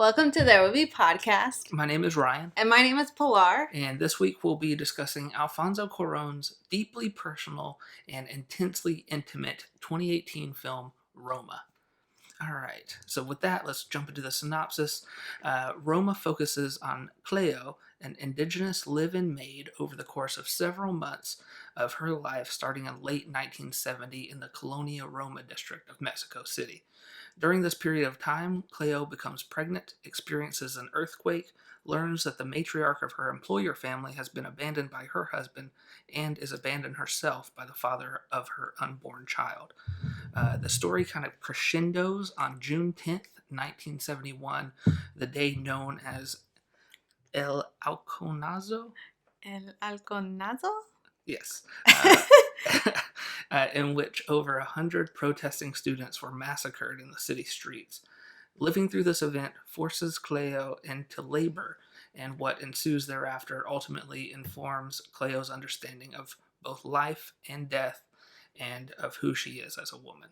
Welcome to There Will Be Podcast. My name is Ryan. And my name is Pilar. And this week we'll be discussing Alfonso Cuarón's deeply personal and intensely intimate 2018 film, Roma. All right, so with that, let's jump into the synopsis. Roma focuses on Cleo, an indigenous live-in maid, over the course of several months of her life starting in late 1970 in the Colonia Roma district of Mexico City. During this period of time, Cleo becomes pregnant, experiences an earthquake, learns that the matriarch of her employer family has been abandoned by her husband, and is abandoned herself by the father of her unborn child. The story kind of crescendos on June 10th, 1971, the day known as El Halconazo? El Halconazo? Yes. In which over 100 protesting students were massacred in the city streets. Living through this event forces Cleo into labor, and what ensues thereafter ultimately informs Cleo's understanding of both life and death, and of who she is as a woman.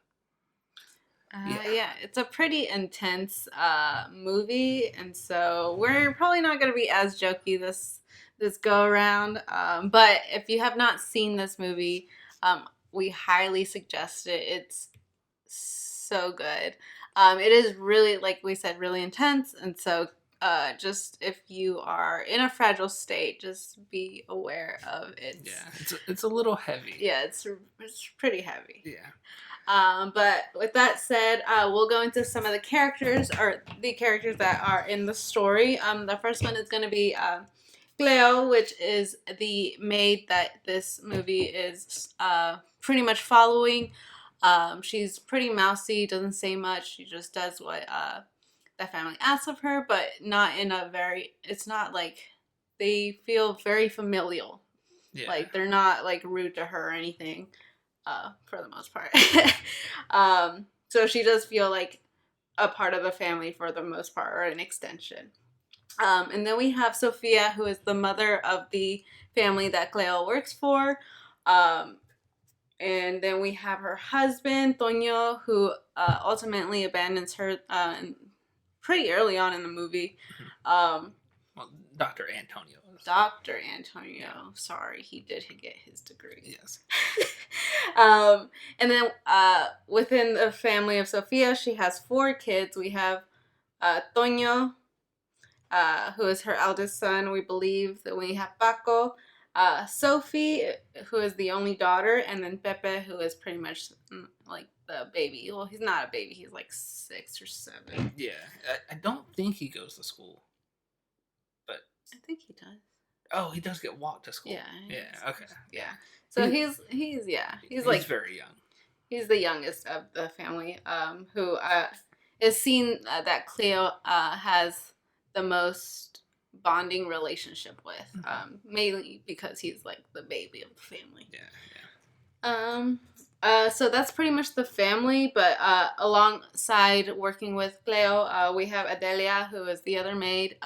Yeah, it's a pretty intense movie, and so we're probably not going to be as jokey this go around. But if you have not seen this movie, we highly suggest it. It's so good. It is really, like we said, really intense, and so just if you are in a fragile state, just be aware of it. Yeah, it's a little heavy. Yeah, it's pretty heavy. Yeah. But with that said, we'll go into some of the characters, or the characters that are in the story. The first one is going to be Cleo, which is the maid that this movie is pretty much following. She's pretty mousy, doesn't say much. She just does what the family asks of her, but not in a very, it's not like, they feel very familial. Yeah. Like, they're not like rude to her or anything, for the most part. So she does feel like a part of the family for the most part, or an extension. And then we have Sophia, who is the mother of the family that Cleo works for. And then we have her husband, Toño, who ultimately abandons her pretty early on in the movie. Well, Dr. Antonio. Dr. Antonio. Yeah. Sorry, he did get his degree. Yes. And then within the family of Sophia, she has 4 kids. We have Toño, who is her eldest son, we believe. Then we have Paco, Sophie, who is the only daughter, and then Pepe, who is pretty much like the baby. Well, he's not a baby. He's like 6 or 7. Yeah. I don't think he goes to school. But I think he does. Oh, he does get walked to school. Yeah. Yeah, okay. Yeah. So he's like very young. He's the youngest of the family, who is seen that Cleo has the most bonding relationship with, mainly because he's like the baby of the family. Yeah. So that's pretty much the family, but alongside working with Cleo, we have Adelia, who is the other maid,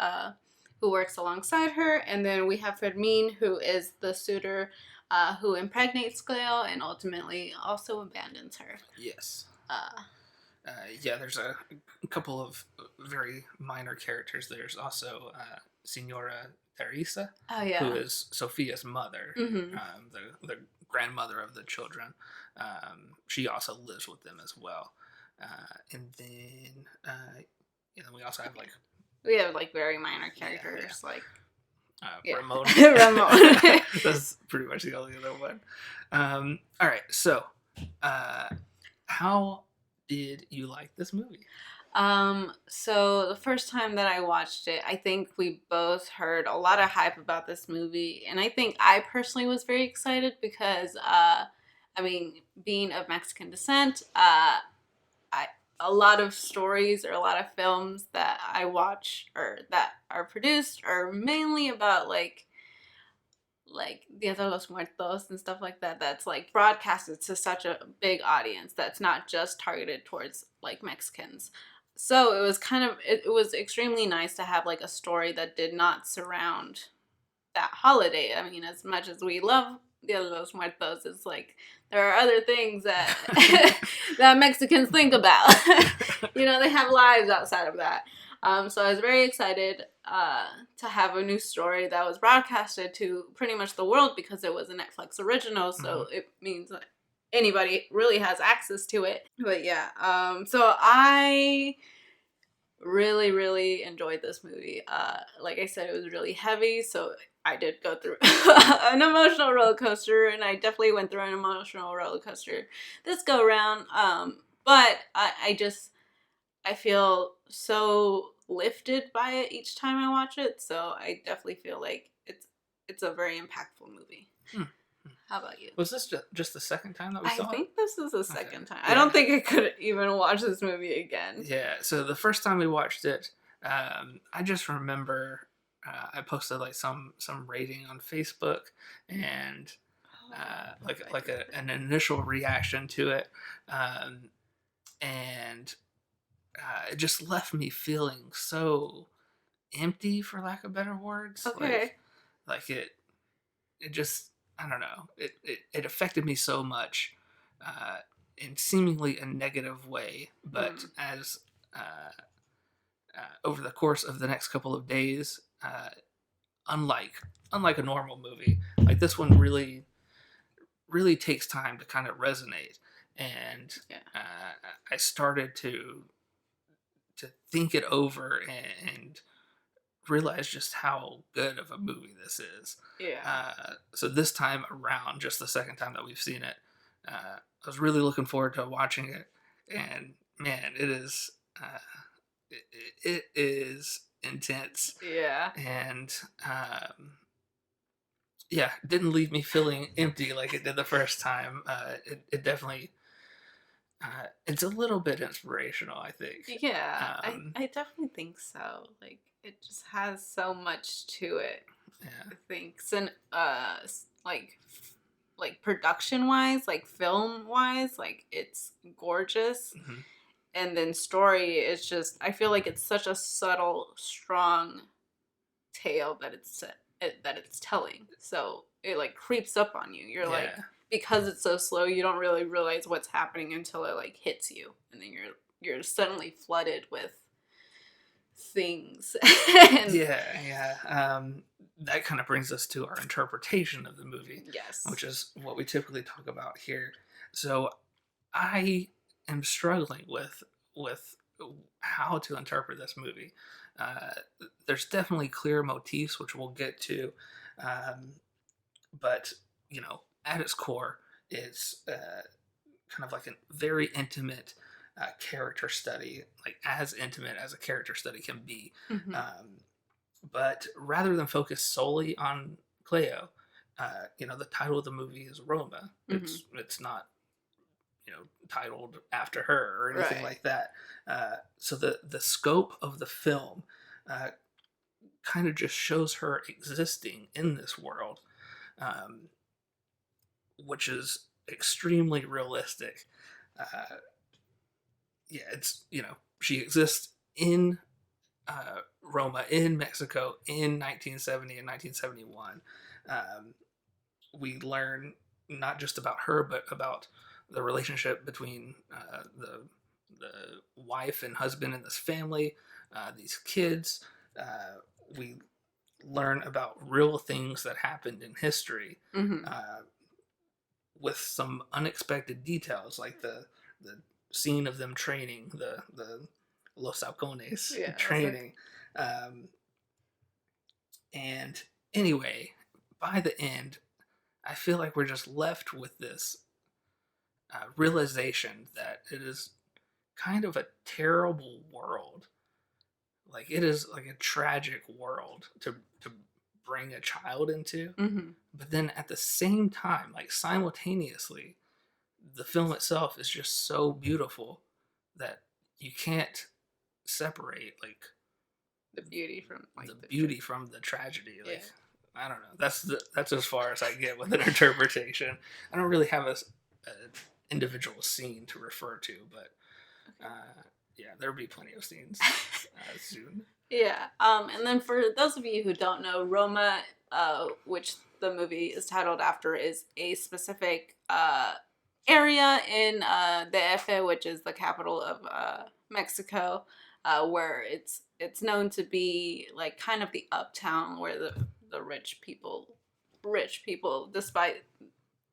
who works alongside her, and then we have Fermin, who is the suitor, who impregnates Cleo and ultimately also abandons her. Yes. Yeah, there's a couple of very minor characters. There's also Senora Teresa, who is Sophia's mother, the grandmother of the children. She also lives with them as well. And then we also have very minor characters, Ramon. Ramon. That's pretty much the only other one. All right, so how did you like this movie? So the first time that I watched it, I think we both heard a lot of hype about this movie, and I think I personally was very excited because, being of Mexican descent, a lot of stories or a lot of films that I watch or that are produced are mainly about like Dia de los Muertos and stuff like that. That's like broadcasted to such a big audience that's not just targeted towards like Mexicans. So it was extremely nice to have like a story that did not surround that holiday. I mean, as much as we love Dia de los Muertos, it's like there are other things that that Mexicans think about. They have lives outside of that. So I was very excited to have a new story that was broadcasted to pretty much the world because it was a Netflix original. So it means that anybody really has access to it. But yeah, so I really, really enjoyed this movie. Like I said, it was really heavy, so I did go through an emotional roller coaster, and I definitely went through an emotional roller coaster this go around. But I feel so lifted by it each time I watch it, so I definitely feel like it's a very impactful movie. Hmm. How about you? Was this just the second time that we I saw it? think this is the second time. Yeah. I don't think I could even watch this movie again. Yeah, so the first time we watched it, I just remember I posted like some rating on Facebook and an initial reaction to it, um, and it just left me feeling so empty, for lack of better words. Okay. Like it just, I don't know, it affected me so much, in seemingly a negative way, but as over the course of the next couple of days, unlike a normal movie, like this one really takes time to kind of resonate, and I started to think it over and realize just how good of a movie this is. Yeah. So this time around, just the second time that we've seen it, I was really looking forward to watching it, and man, it is it is intense, Yeah. and yeah, didn't leave me feeling empty like it did the first time. It definitely it's a little bit inspirational, I think. Yeah. I definitely think so. Like it just has so much to it. Yeah. I think. And like production wise, like film wise, like it's gorgeous. Mm-hmm. And then story is just I feel like it's such a subtle, strong tale that it's telling. So it like creeps up on you. You're like because it's so slow, you don't really realize what's happening until it like hits you, and then you're suddenly flooded with things. That kind of brings us to our interpretation of the movie. Yes. Which is what we typically talk about here. So I am struggling with how to interpret this movie. There's definitely clear motifs, which we'll get to, but at its core, it's kind of like a very intimate character study, like as intimate as a character study can be. Mm-hmm. But rather than focus solely on Cleo, the title of the movie is Roma. Mm-hmm. It's not titled after her or anything like that. So the scope of the film kind of just shows her existing in this world, which is extremely realistic. It's she exists in Roma in Mexico in 1970 and 1971. We learn not just about her, but about the relationship between the wife and husband in this family, these kids. We learn about real things that happened in history, Mm-hmm. with some unexpected details, like the scene of them training, the Los Halcones training. And anyway, by the end, I feel like we're just left with this realization that it is kind of a terrible world. Like it is like a tragic world to bring a child into. Mm-hmm. But then at the same time, like simultaneously, the film itself is just so beautiful that you can't separate like the beauty from like the beauty from the tragedy. Like I don't know. That's as far as I get with an interpretation. I don't really have a individual scene to refer to, but there'll be plenty of scenes soon. Yeah. And then for those of you who don't know, Roma, which the movie is titled after, is a specific area in DF, which is the capital of Mexico. where it's known to be like kind of the uptown where the rich people, despite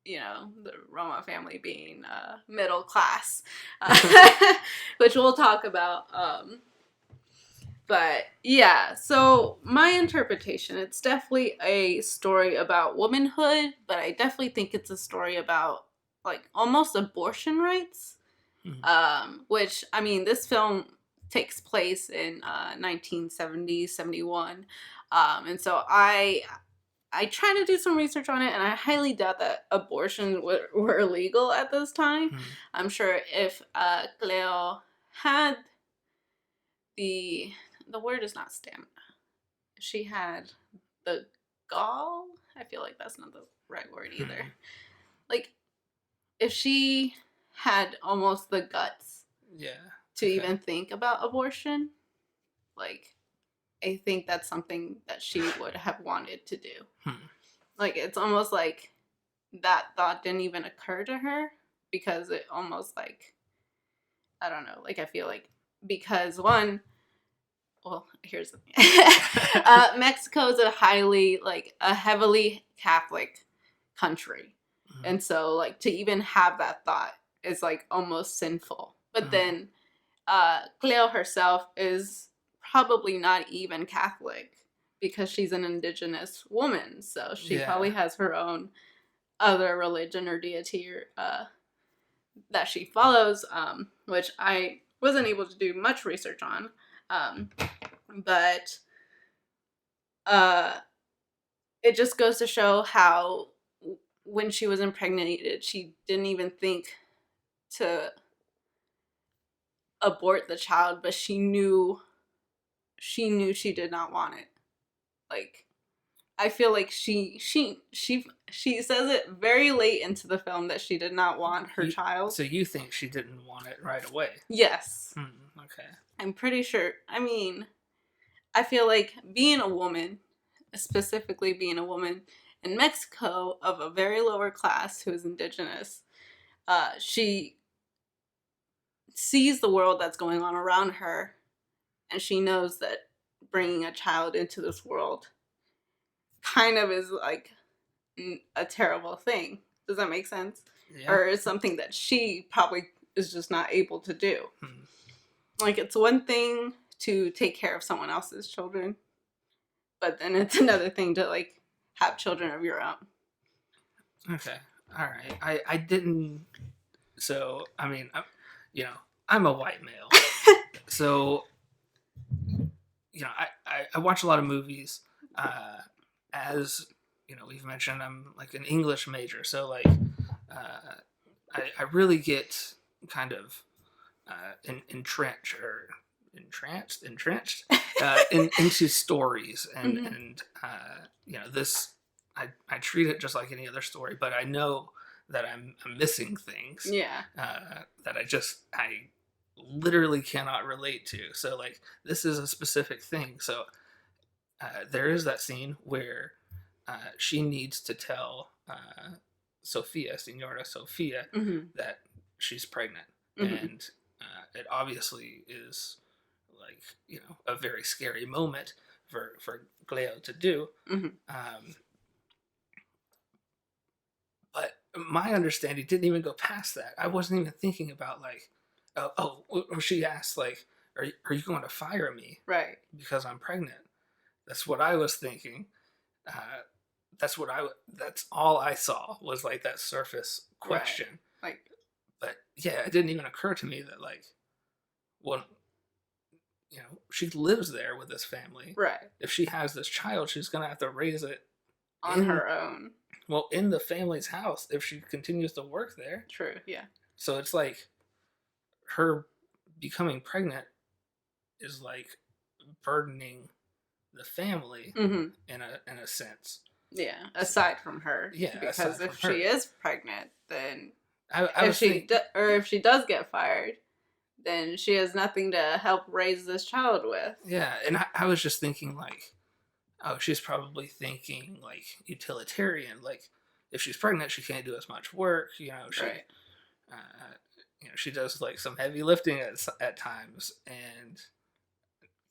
the Roma family being middle class, which we'll talk about. But yeah, so my interpretation, it's definitely a story about womanhood, but I definitely think it's a story about like almost abortion rights. Which, I mean, this film takes place in 1970, 71. And so I tried to do some research on it, and I highly doubt that abortions were illegal at this time. I'm sure if Cleo had the word is not stamina. If she had the gall, I feel like that's not the right word either. Like, if she had almost the guts to even think about abortion, like, I think that's something that she would have wanted to do. Like, it's almost like that thought didn't even occur to her because it almost like, I don't know, like I feel like because one, well, here's the thing. Mexico is a heavily Catholic country. And so like to even have that thought is like almost sinful. But then Cleo herself is probably not even Catholic because she's an indigenous woman. So she probably has her own other religion or deity that she follows, which I wasn't able to do much research on. But it just goes to show how when she was impregnated, she didn't even think to abort the child, but she knew she did not want it. Like, I feel like she says it very late into the film that she did not want her child. So you think she didn't want it right away? Yes. Okay. I'm pretty sure. I mean, I feel like being a woman, specifically being a woman in Mexico of a very lower class who is indigenous, she sees the world that's going on around her, and she knows that bringing a child into this world kind of is like a terrible thing. Does that make sense? Yeah. Or is something that she probably is just not able to do. Like, it's one thing to take care of someone else's children, but then it's another thing to like have children of your own. Okay. All right. I didn't. So, I mean, I'm a white male. So, I watch a lot of movies. As, we've mentioned, I'm like an English major. So, like, I really get kind of entrenched into stories. And this, I treat it just like any other story, but I know that I'm missing things. Yeah. That I literally cannot relate to. So like this is a specific thing. So there is that scene where she needs to tell Senora Sophia, that she's pregnant, and it obviously is like a very scary moment for Cleo to do. But my understanding didn't even go past that. I wasn't even thinking about like, she asked like, are you going to fire me? Right. Because I'm pregnant. That's what I was thinking. That's all I saw was like that surface question. Right. Like, but yeah, it didn't even occur to me that like, well, she lives there with this family. Right. If she has this child, she's going to have to raise it on her own. Well, in the family's house if she continues to work there. True, yeah. So it's like her becoming pregnant is like burdening the family in a sense. Yeah, aside from her. Yeah, because if she is pregnant, then if she does get fired, then she has nothing to help raise this child with. Yeah, and I was just thinking like, oh, she's probably thinking like utilitarian. Like, if she's pregnant, she can't do as much work. She, right. She does like some heavy lifting at times, and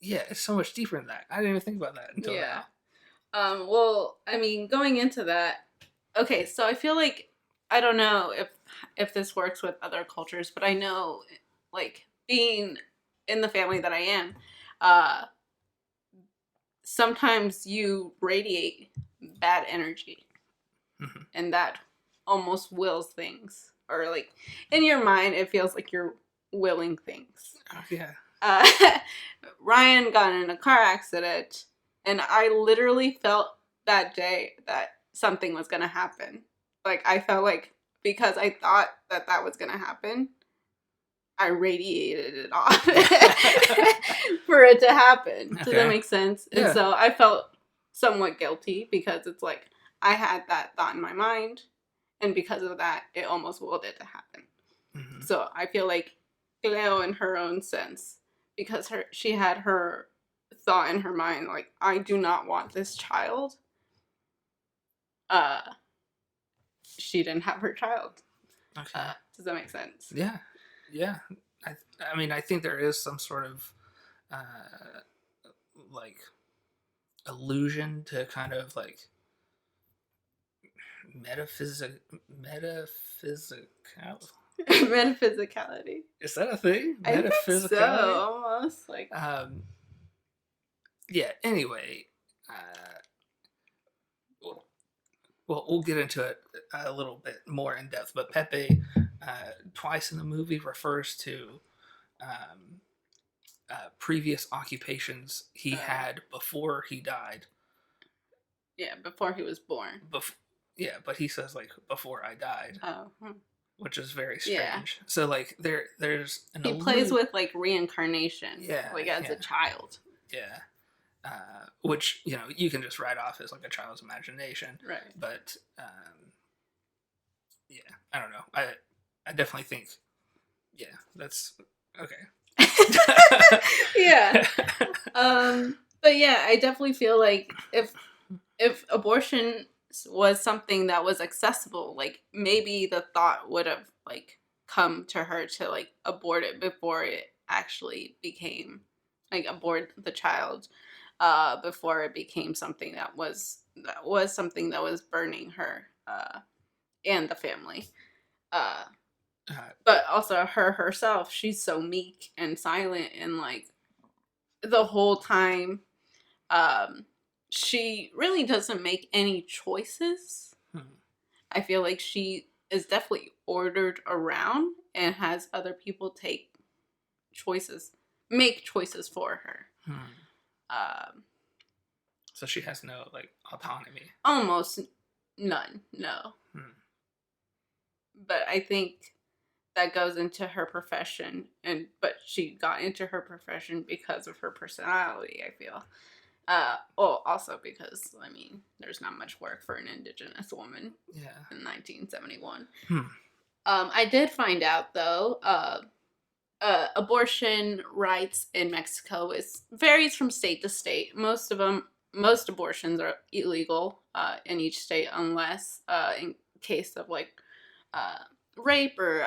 yeah, it's so much deeper than that. I didn't even think about that until Yeah. now. Well, I mean, going into that, okay, so I feel like I don't know if this works with other cultures, but I know like being in the family that I am, uh sometimes you radiate bad energy Hmm. and that almost wills things or like in your mind it feels like you're willing things. Oh, yeah. uh, Ryan got in a car accident, and I literally felt that day that something was gonna happen. Like I felt like because I thought that that was gonna happen, I radiated it off for it to happen. Does that Okay. make sense? And Yeah. so I felt somewhat guilty because it's like I had that thought in my mind, and because of that, it almost willed it to happen. Hmm. So I feel like Cleo, in her own sense, because she had her thought in her mind, like I do not want this child. Uh, she didn't have her child. Okay. Does that make sense? Yeah. Yeah. I, I mean, I think there is some sort of uh, like allusion to kind of like metaphysic metaphysical. Metaphysicality. Is that a thing? I think so. Metaphysicality. Almost like Um. Yeah. Anyway. Uh. Well, we'll get into it a little bit more in depth. But Pepe, twice in the movie, refers to um, previous occupations he had before he died. yeah, before he was born. Yeah, but he says like before I died, Oh, which is very yeah. strange. So like there's an He plays with like reincarnation, Yeah, like as yeah, a child. yeah. Which you can just write off as like a child's imagination, Right. but yeah, I don't know. I definitely think, yeah, that's okay. Yeah. But yeah, I definitely feel like if abortion was something that was accessible, like maybe the thought would have like come to her to like abort it before it actually became like abort the child before it became something that was something that was burning her and the family. Uh but also her herself, she's so meek and silent and like the whole time um she really doesn't make any choices. hmm, I feel like she is definitely ordered around and has other people make choices for her. hmm. um So she has no like autonomy. Almost none, no. Hmm. But I think that goes into her profession, but she got into her profession because of her personality, I feel. Well, also because I mean, there's not much work for an indigenous woman Yeah. in 1971. Hmm. I did find out though, abortion rights in Mexico varies from state to state. Most abortions are illegal in each state unless in case of like uh, rape or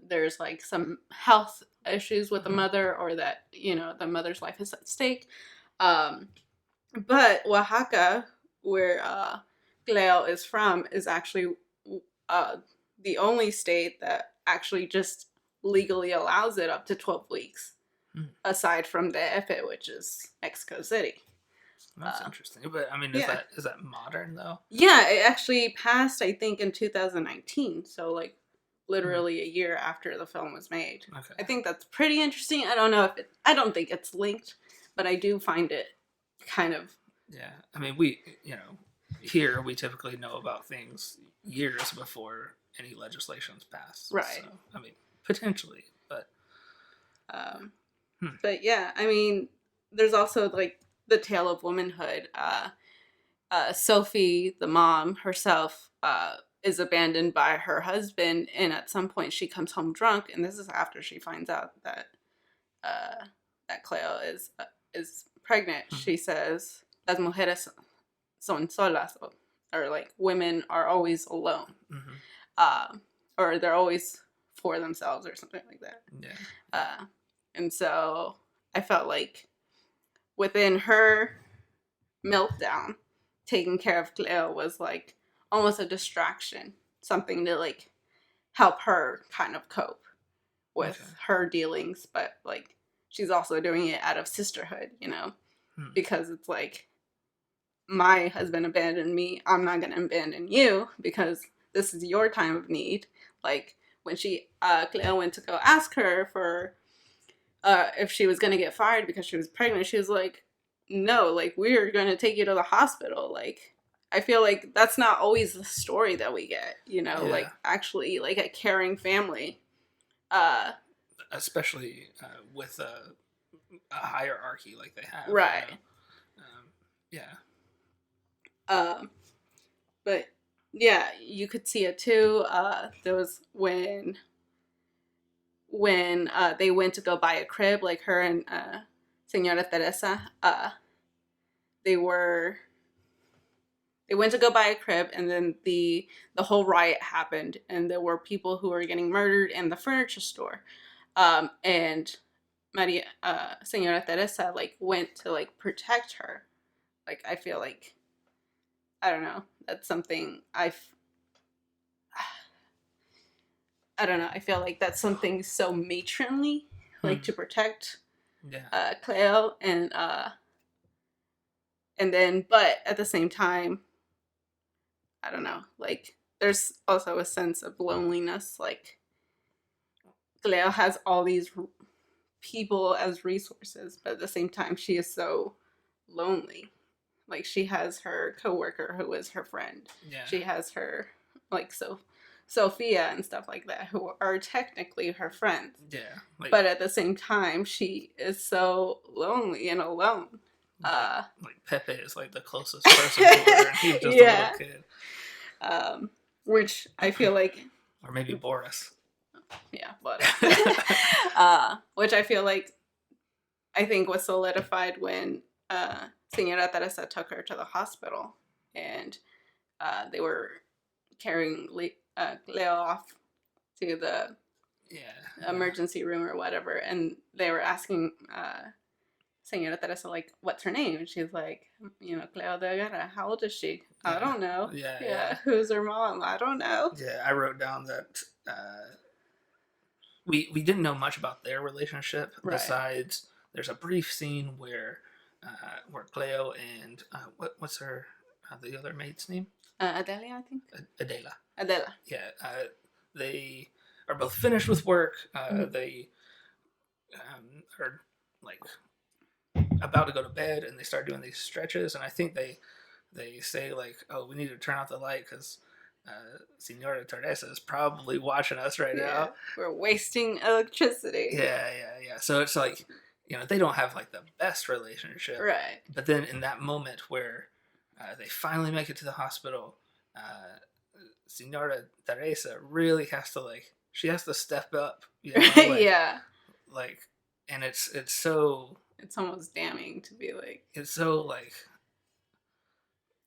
there's like some health issues with the Hmm. mother or that the mother's life is at stake. Um, but Oaxaca, where Cleo is from, is actually uh, the only state that actually just legally allows it up to 12 weeks, Hmm. aside from the DF, which is Mexico City. That's interesting. But I mean, Yeah. is that modern though? Yeah, it actually passed, I think, in 2019. So, like, Hmm. literally a year after the film was made. Okay. I think that's pretty interesting. I don't know I don't think it's linked, but I do find it kind of. Yeah. I mean, here we typically know about things years before any legislation's passed. Right. So I mean, potentially, but Um, hmm. but yeah, I mean, there's also like the tale of womanhood. Sophie, the mom herself, is abandoned by her husband, and at some point she comes home drunk, and this is after she finds out uh, that Cleo is pregnant. Hmm. She says, "Las mujeres son solas," or like women are always alone, Mm-hmm. or they're always for themselves, or something like that. Yeah. And so I felt like within her meltdown, taking care of Cleo was like almost a distraction, something to like help her kind of cope Okay. with her dealings, but like she's also doing it out of sisterhood, you know, because it's like my husband abandoned me, I'm not going to abandon you because this is your time of need. Like when Cleo went to go ask her for if she was going to get fired because she was pregnant, she was like, no, like we're going to take you to the hospital. Like I feel like that's not always the story that we get, you know, Yeah. like actually like a caring family. Uh, Especially with a hierarchy like they have. right. You know? Yeah. But yeah, you could see it too. There was when they went to go buy a crib, like her and Senora Teresa. They were they went to go buy a crib, and then the whole riot happened, and there were people who were getting murdered in the furniture store. And Maria, Senora Teresa, like went to like protect her. Like I feel like I don't know. That's something I don't know. I feel like that's something so matronly, like to protect Yeah. Cleo, and then, but at the same time, I don't know. Like there's also a sense of loneliness. Like Cleo has all these people as resources, but at the same time, she is so lonely. Like she has her coworker who is her friend. Yeah. She has her like Sophia and stuff like that who are technically her friends. Yeah. Like, but at the same time, she is so lonely and alone. like Pepe is like the closest person to her, and he's just Yeah. a little kid. Which I feel like, or maybe Boris. Yeah, but which I feel like I think was solidified when Senora Teresa took her to the hospital, and they were carrying Leo off to the emergency room or whatever, and they were asking Senora Teresa like, "What's her name?" And she's like, Cleo de Guerra. How old is she? Yeah. I don't know. Yeah. Who's her mom? I don't know. Yeah, I wrote down that we didn't know much about their relationship besides there's a brief scene where Cleo and what's her the other maid's name? Adelia, I think. Adela. Adela. Yeah, they are both finished with work. They are like about to go to bed, and they start doing these stretches, and I think they say like, "Oh, we need to turn off the light because Senora Teresa is probably watching us right now. We're wasting electricity." Yeah. So it's like, they don't have like the best relationship, Right. But then in that moment where they finally make it to the hospital, Senora Teresa really has to she has to step up, Yeah. Like, and it's so. It's almost damning to be like. It's so like.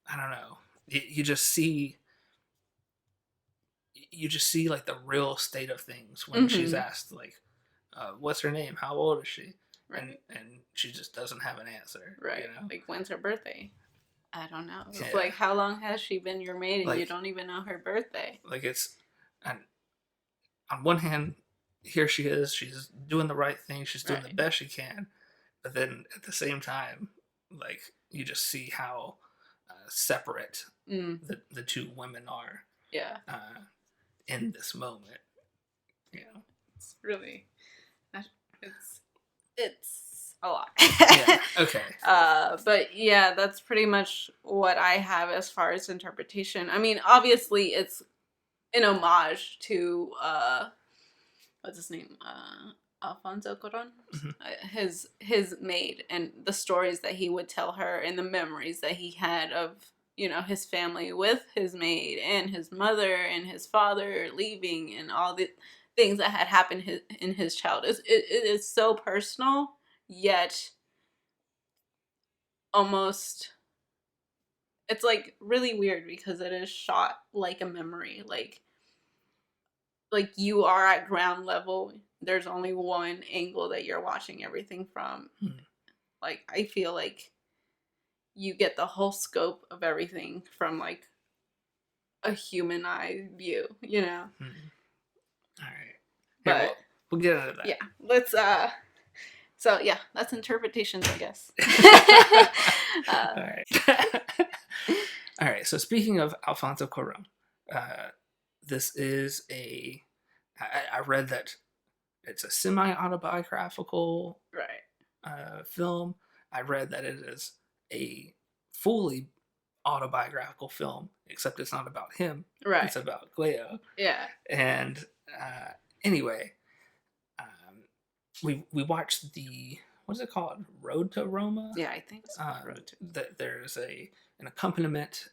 I don't know. You just see. You just see like the real state of things when she's asked like, "What's her name? How old is she?" Right. And she just doesn't have an answer. Right. Like, when's her birthday? I don't know. It's Yeah. like, how long has she been your maid and you don't even know her birthday? Like it's, and on one hand, here she is. She's doing the right thing. She's doing the best she can. But then at the same time, like you just see how separate the two women are. Yeah. In this moment, it's really, it's a lot. Yeah. Okay. But yeah, that's pretty much what I have as far as interpretation. I mean, obviously, it's an homage to what's his name, Alfonso Cuarón, his maid, and the stories that he would tell her, and the memories that he had of his family with his maid and his mother and his father leaving, and all the things that had happened in his childhood. It is so personal, yet almost it's like really weird because it is shot like a memory. Like like you are at ground level. There's only one angle that you're watching everything from. Like, I feel like you get the whole scope of everything from like a human eye view, you know. All right. But Well, we'll get into that. yeah, let's so yeah, that's interpretations, I guess. All right. All right. So speaking of Alfonso Cuarón, this is I read that it's a semi-autobiographical Right. film. I read that it is a fully autobiographical film, except it's not about him. Right. It's about Cleo. Yeah. And anyway, we watched the, what is it called? Road to Roma? Yeah, I think so. Road to. There's an accompaniment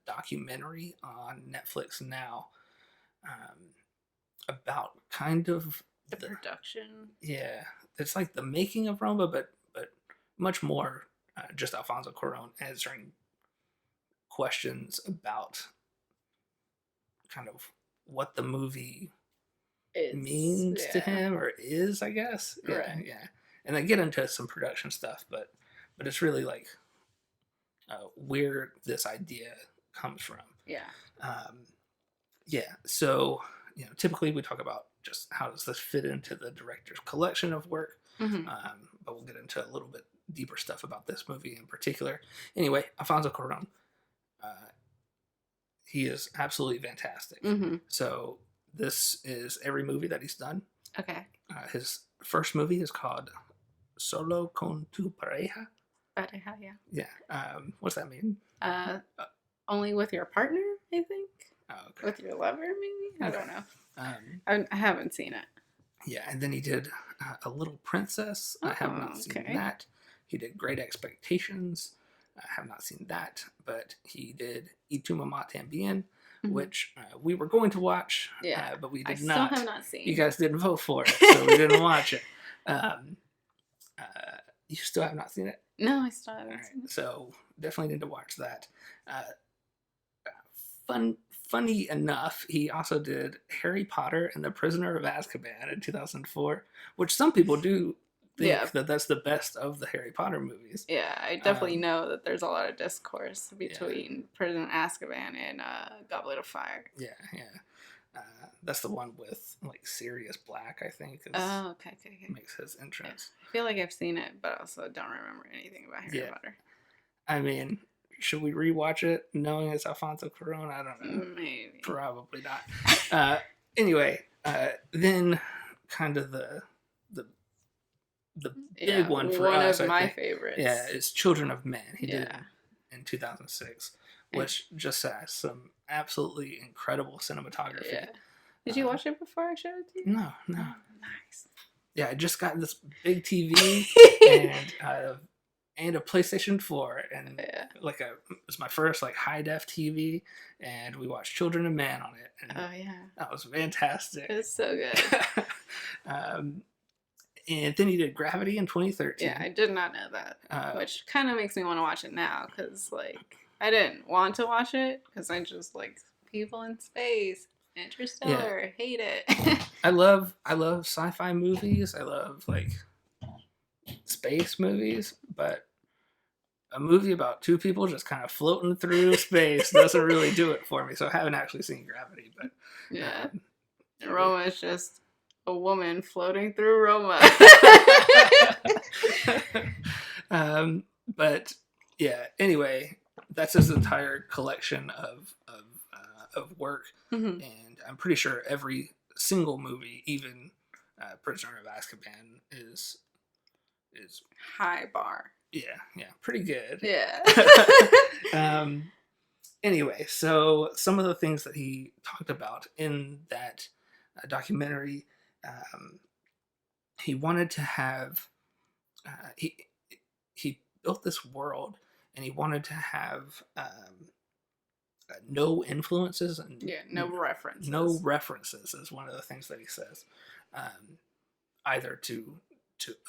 documentary on Netflix now about kind of the production. Yeah, it's like the making of Roma, but much more just Alfonso Cuarón answering questions about kind of what the movie means to him or is, I guess. Yeah, right. Yeah. And they get into some production stuff, but it's really like where this idea comes from. Yeah. Yeah. So, typically we talk about just how does this fit into the director's collection of work, but we'll get into a little bit deeper stuff about this movie in particular. Anyway, Alfonso Cuarón, he is absolutely fantastic. So this is every movie that he's done. Okay. His first movie is called Solo con tu pareja. Pareja, yeah. Yeah. What's that mean? Only with your partner, I think. Oh, okay. With your lover, maybe? I don't know. I haven't seen it. Yeah, and then he did A Little Princess. I have not seen that. He did Great Expectations. I have not seen that. But he did Y tu mamá también, which we were going to watch, but we did not. I still have not seen. You guys didn't vote for it, so we didn't watch it. You still have not seen it? No, I still haven't seen it. So definitely need to watch that. Funny enough, he also did Harry Potter and the Prisoner of Azkaban in 2004, which some people do think that that's the best of the Harry Potter movies. Yeah, I definitely know that there's a lot of discourse between Prisoner of Azkaban and Goblet of Fire. Yeah. That's the one with like Sirius Black, I think. Okay. Makes his entrance. Yeah. I feel like I've seen it, but also don't remember anything about Harry Potter. I mean, should we rewatch it knowing it's Alfonso Cuarón? I don't know. Maybe. Probably not. Anyway, then kind of the big one for us. One of my favorites. Yeah, is Children of Men. He did it in 2006, which just has some absolutely incredible cinematography. Yeah. Did you watch it before I showed it to you? No. Oh, nice. Yeah, I just got this big TV and a PlayStation 4, and it was my first like high def TV, and we watched Children of Man on it. And that was fantastic. It was so good. And then he did Gravity in 2013. Yeah, I did not know that, which kind of makes me want to watch it now, because like I didn't want to watch it because I just like people in space. Interstellar, hate it. I love sci-fi movies. I love like space movies, but a movie about two people just kind of floating through space doesn't really do it for me. So I haven't actually seen Gravity, but Roma is just a woman floating through Roma. But yeah, anyway, that's his entire collection of work, and I'm pretty sure every single movie, even Prisoner of Azkaban, is high bar. Yeah, pretty good. Yeah. Anyway, so some of the things that he talked about in that documentary, he wanted to have he built this world, and he wanted to have no influences and no references. No references is one of the things that he says, either to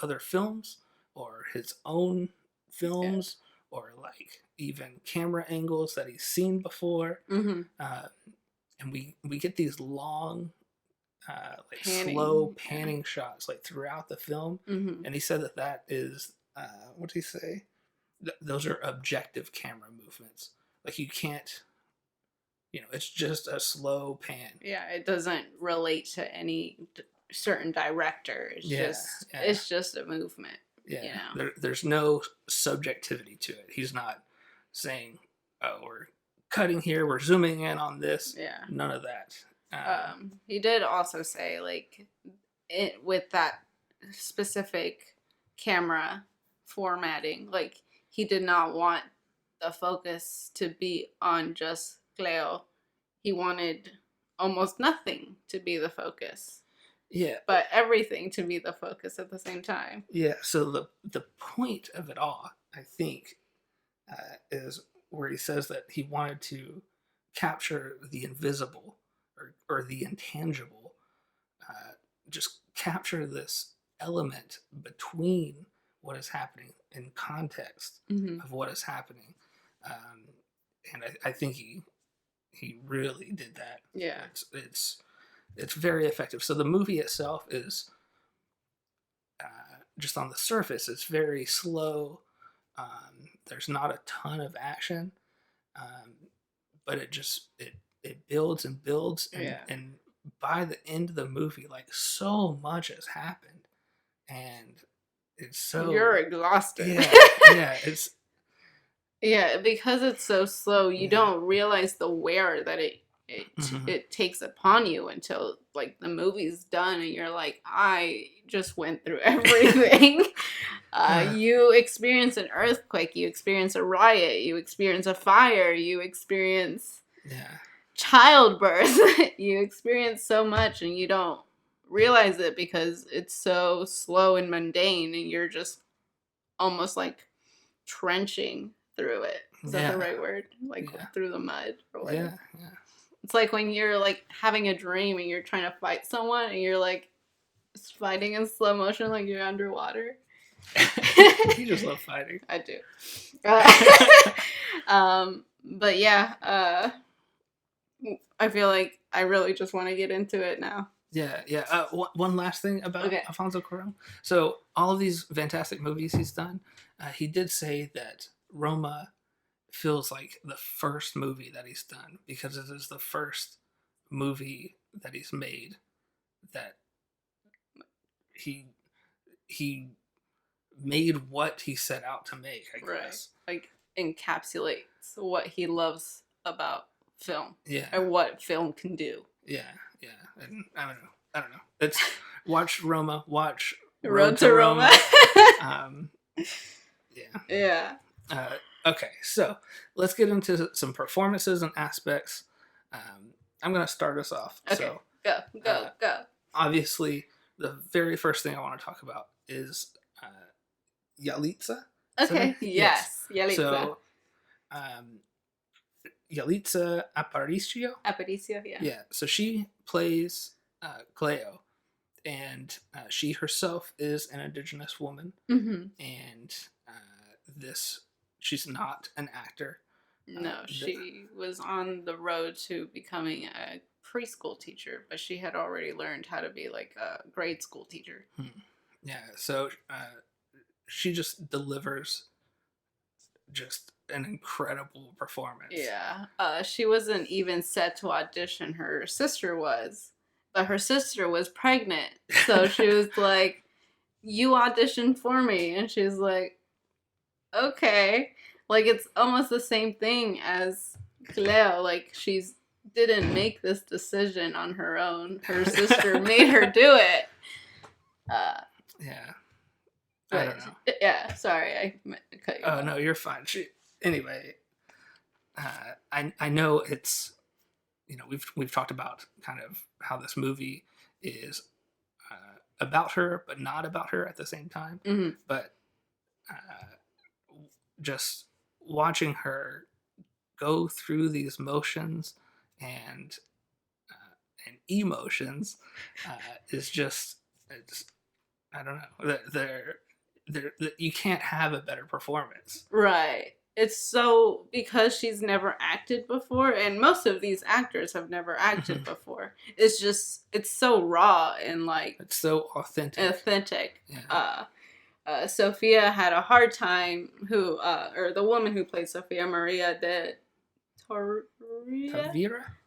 other films or his own films, or like even camera angles that he's seen before. And we get these long like slow Panning. panning shots like throughout the film, Mm-hmm. and he said that is what did he say? Those are objective camera movements. Like you can't, it's just a slow pan. Yeah, it doesn't relate to any certain director. It's Yeah, just yeah. it's just a movement. Yeah, there's no subjectivity to it. He's not saying, "Oh, we're cutting here, we're zooming in on this." Yeah. None of that. He did also say like with that specific camera formatting, like he did not want the focus to be on just Cleo. He wanted almost nothing to be the focus. Yeah. But everything to be the focus at the same time. Yeah, so the point of it all, I think, is where he says that he wanted to capture the invisible or the intangible, just capture this element between what is happening in context of what is happening. And I think he really did that. Yeah. It's very effective. So the movie itself is just on the surface, it's very slow. There's not a ton of action, but it builds and builds, and by the end of the movie, like so much has happened, and it's so you're exhausted. Yeah, it's because it's so slow. You don't realize the wear that it takes upon you until like the movie's done, and you're like, I just went through everything. You experience an earthquake, you experience a riot, you experience a fire, you experience childbirth. You experience so much, and you don't realize it because it's so slow and mundane, and you're just almost like trenching through it. Is that the right word? Like through the mud or whatever. Yeah. It's like when you're like having a dream and you're trying to fight someone and you're like fighting in slow motion like you're underwater. You just love fighting. I do. But yeah, I feel like I really just want to get into it now. Yeah. One last thing about Alfonso Cuarón. So all of these fantastic movies he's done, he did say that Roma feels like the first movie that he's done because it is the first movie that he's made that he made what he set out to make, I guess. Like encapsulates what he loves about film. Yeah. And what film can do. Yeah. And I don't know. It's watch Roma, watch Road to Roma. Yeah. Okay, so let's get into some performances and aspects. I'm going to start us off. Okay, so, go. Obviously, the very first thing I want to talk about is Yalitza. Okay, yes. Yalitza. So, Yalitza Aparicio. Aparicio, yeah. Yeah, so she plays Cleo, and she herself is an indigenous woman, and she's not an actor. No, she was on the road to becoming a preschool teacher, but she had already learned how to be like a grade school teacher. Yeah, so she just delivers just an incredible performance. Yeah, she wasn't even set to audition. Her sister was, but her sister was pregnant, so she was like, "You auditioned for me," and she's like, "Okay." Like, it's almost the same thing as Cleo. Like, she didn't make this decision on her own. Her sister made her do it. Yeah. I don't know. Yeah, sorry, I cut you off. No, you're fine. Anyway, I know it's, we've talked about kind of how this movie is about her, but not about her at the same time. Mm-hmm. But just watching her go through these motions and emotions is just, I don't know. You can't have a better performance. Right. it's so, because she's never acted before, and most of these actors have never acted before. It's so raw and like It's so authentic. Yeah. Sophia had a hard time. Or the woman who played Sophia, Maria de Tavira?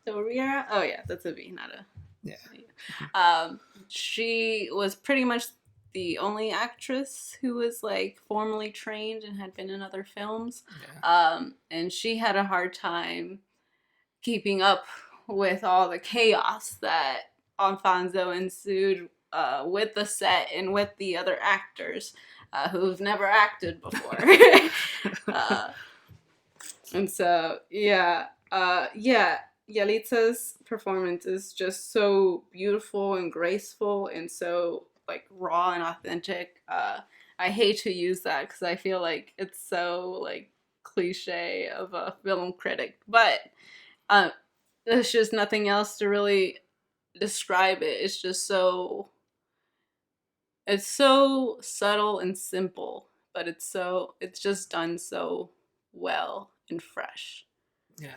Torreira. Oh yeah, that's a V, not a. Yeah. She was pretty much the only actress who was like formally trained and had been in other films. Yeah. And she had a hard time keeping up with all the chaos that Alfonso ensued with the set and with the other actors who've never acted before. And so, Yalitza's performance is just so beautiful and graceful and so like raw and authentic. I hate to use that because I feel like it's so like cliche of a film critic, but there's just nothing else to really describe it. It's so subtle and simple, but it's just done so well and fresh. Yeah.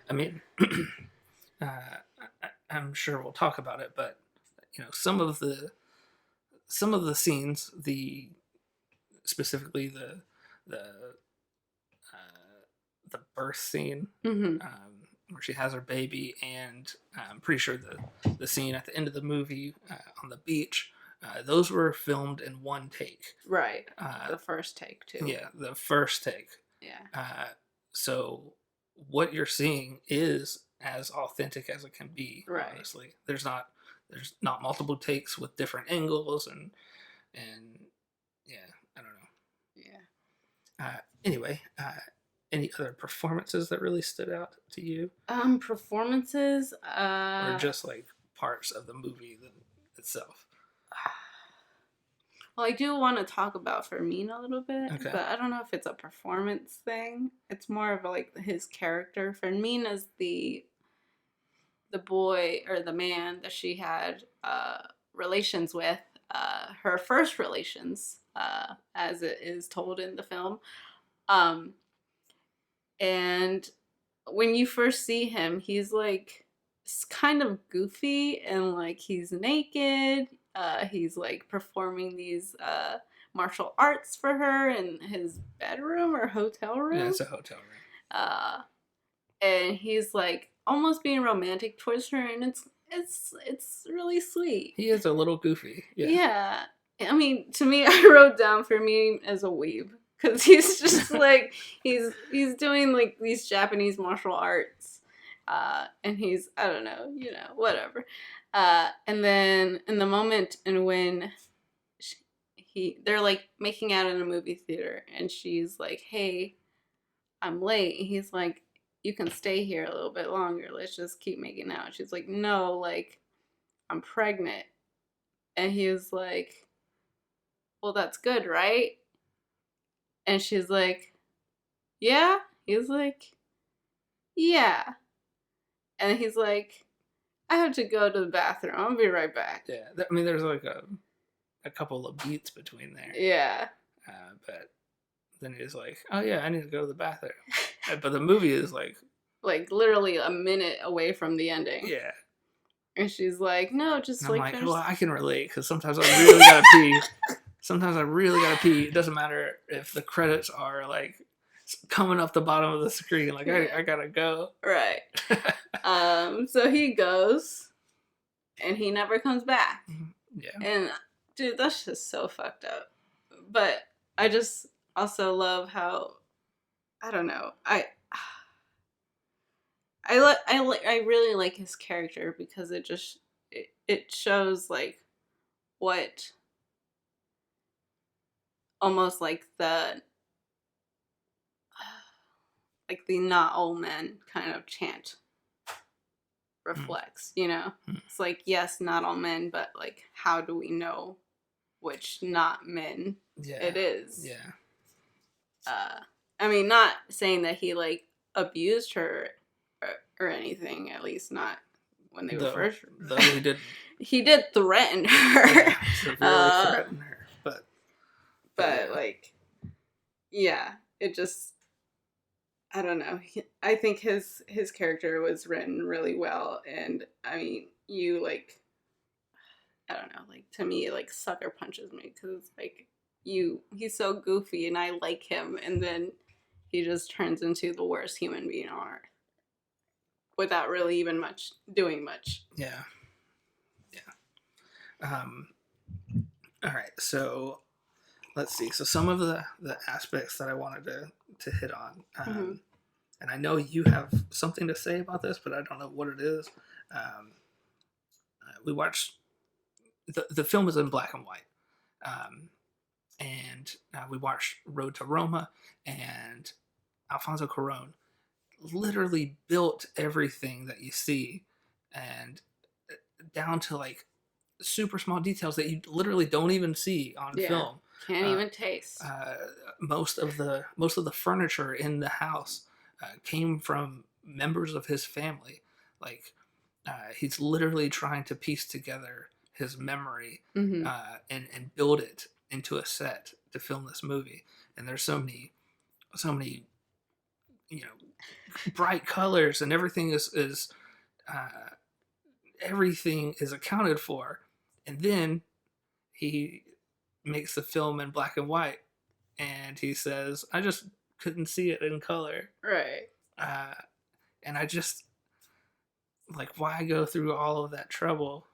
I mean, I'm sure we'll talk about it, but some of the scenes, specifically the birth scene, where she has her baby, and I'm pretty sure the scene at the end of the movie on the beach. Those were filmed in one take. Right. The first take, too. Yeah, the first take. Yeah. So what you're seeing is as authentic as it can be, right. Honestly. There's not multiple takes with different angles and yeah, I don't know. Yeah. Anyway, any other performances that really stood out to you? Performances? Or just like parts of the movie itself? Well, I do want to talk about Fermin a little bit, okay. But I don't know if it's a performance thing. It's more of like his character. Fermin is the boy or the man that she had relations with, her first relations, as it is told in the film. And when you first see him, he's like kind of goofy and like he's naked. He's like performing these martial arts for her in his bedroom or hotel room. Yeah, it's a hotel room. And he's like almost being romantic towards her, and it's really sweet. He is a little goofy. Yeah. I mean, to me, I wrote down for me as a weeb because he's just like he's doing like these Japanese martial arts, and he's, I don't know, whatever. And then in the moment in when they're like making out in a movie theater, and she's like, "Hey, I'm late." And he's like, "You can stay here a little bit longer. Let's just keep making out." She's like, "No, like, I'm pregnant." And he was like, "Well, that's good, right?" And she's like, "Yeah?" He's like, "Yeah." And he's like, "I have to go to the bathroom. I'll be right back." Yeah, I mean, there's like a couple of beats between there. Yeah. But then he's like, "Oh yeah, I need to go to the bathroom." But the movie is like literally a minute away from the ending. Yeah. And she's like, "No, just and I'm like well, I can relate because sometimes I really gotta pee. Sometimes I really gotta pee. It doesn't matter if the credits are like coming up the bottom of the screen. Like I gotta go. Right. So he goes, and he never comes back. Yeah. And dude, that's just so fucked up. But I just also love how, I don't know, I really like his character because it shows like what almost like the not all men kind of chant reflects, It's like, yes, not all men, but like how do we know which not men it is? Yeah. I mean, not saying that he like abused her or anything, at least not when they were first. Though he did. He did threaten her. Yeah, severely threaten her, but like, yeah, it just I don't know. I think his character was written really well, and I mean, you like, I don't know, like to me, like sucker punches me because it's like he's so goofy and I like him, and then he just turns into the worst human being on earth without really even doing much. Yeah, yeah. All right, so let's see. So some of the aspects that I wanted to hit on, Mm-hmm. and I know you have something to say about this, but I don't know what it is. We watched the film is in black and white, um, and we watched Road to Roma, and Alfonso Cuarón literally built everything that you see, and down to like super small details that you literally don't even see on Yeah, film. can't Uh, even taste. most of the furniture in the house came from members of his family. Like he's literally trying to piece together his memory Mm-hmm. and build it into a set to film this movie. And there's so many you know bright colors, and uh, everything is accounted for. And then he makes the film in black and white, and he says, "I just couldn't see it in color." Right. Uh, and I just like, why go through all of that trouble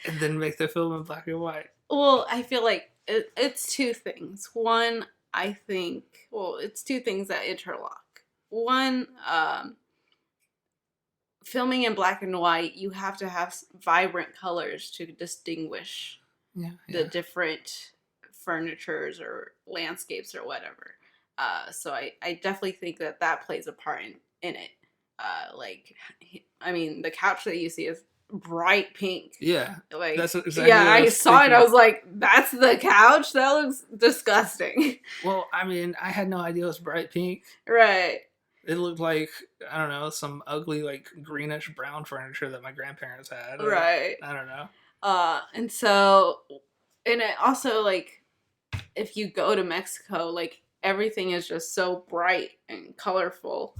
and then make the film in black and white? Well, I feel like it's two things. One, I think, well, it's two things that interlock. One, filming in black and white, you have to have vibrant colors to distinguish Yeah, the yeah, different furnitures or landscapes or whatever. So I definitely think that plays a part in it. Like, I mean, the couch that you see is bright pink. yeah. Like, That's exactly yeah, what I I was saw it. I thinking. was like, that's the couch? That looks disgusting. Well, I mean, I had no idea it was bright pink. Right. It looked like, I don't know, some ugly like greenish brown furniture that my grandparents had. Right. I don't know. And so, and it also, like, if you go to Mexico, like, everything is just so bright and colorful.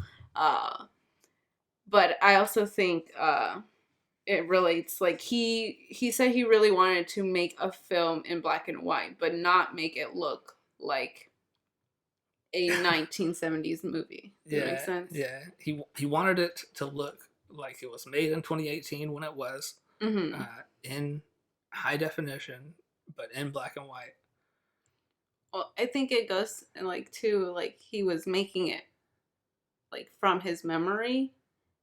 But I also think it relates, like, he said he really wanted to make a film in black and white, but not make it look like a 1970s movie. Does that make Yeah, sense? yeah. He wanted it to look like it was made in 2018 when it was, Mm-hmm. in high definition, but in black and white. Well, I think it goes like too, like he was making it like from his memory,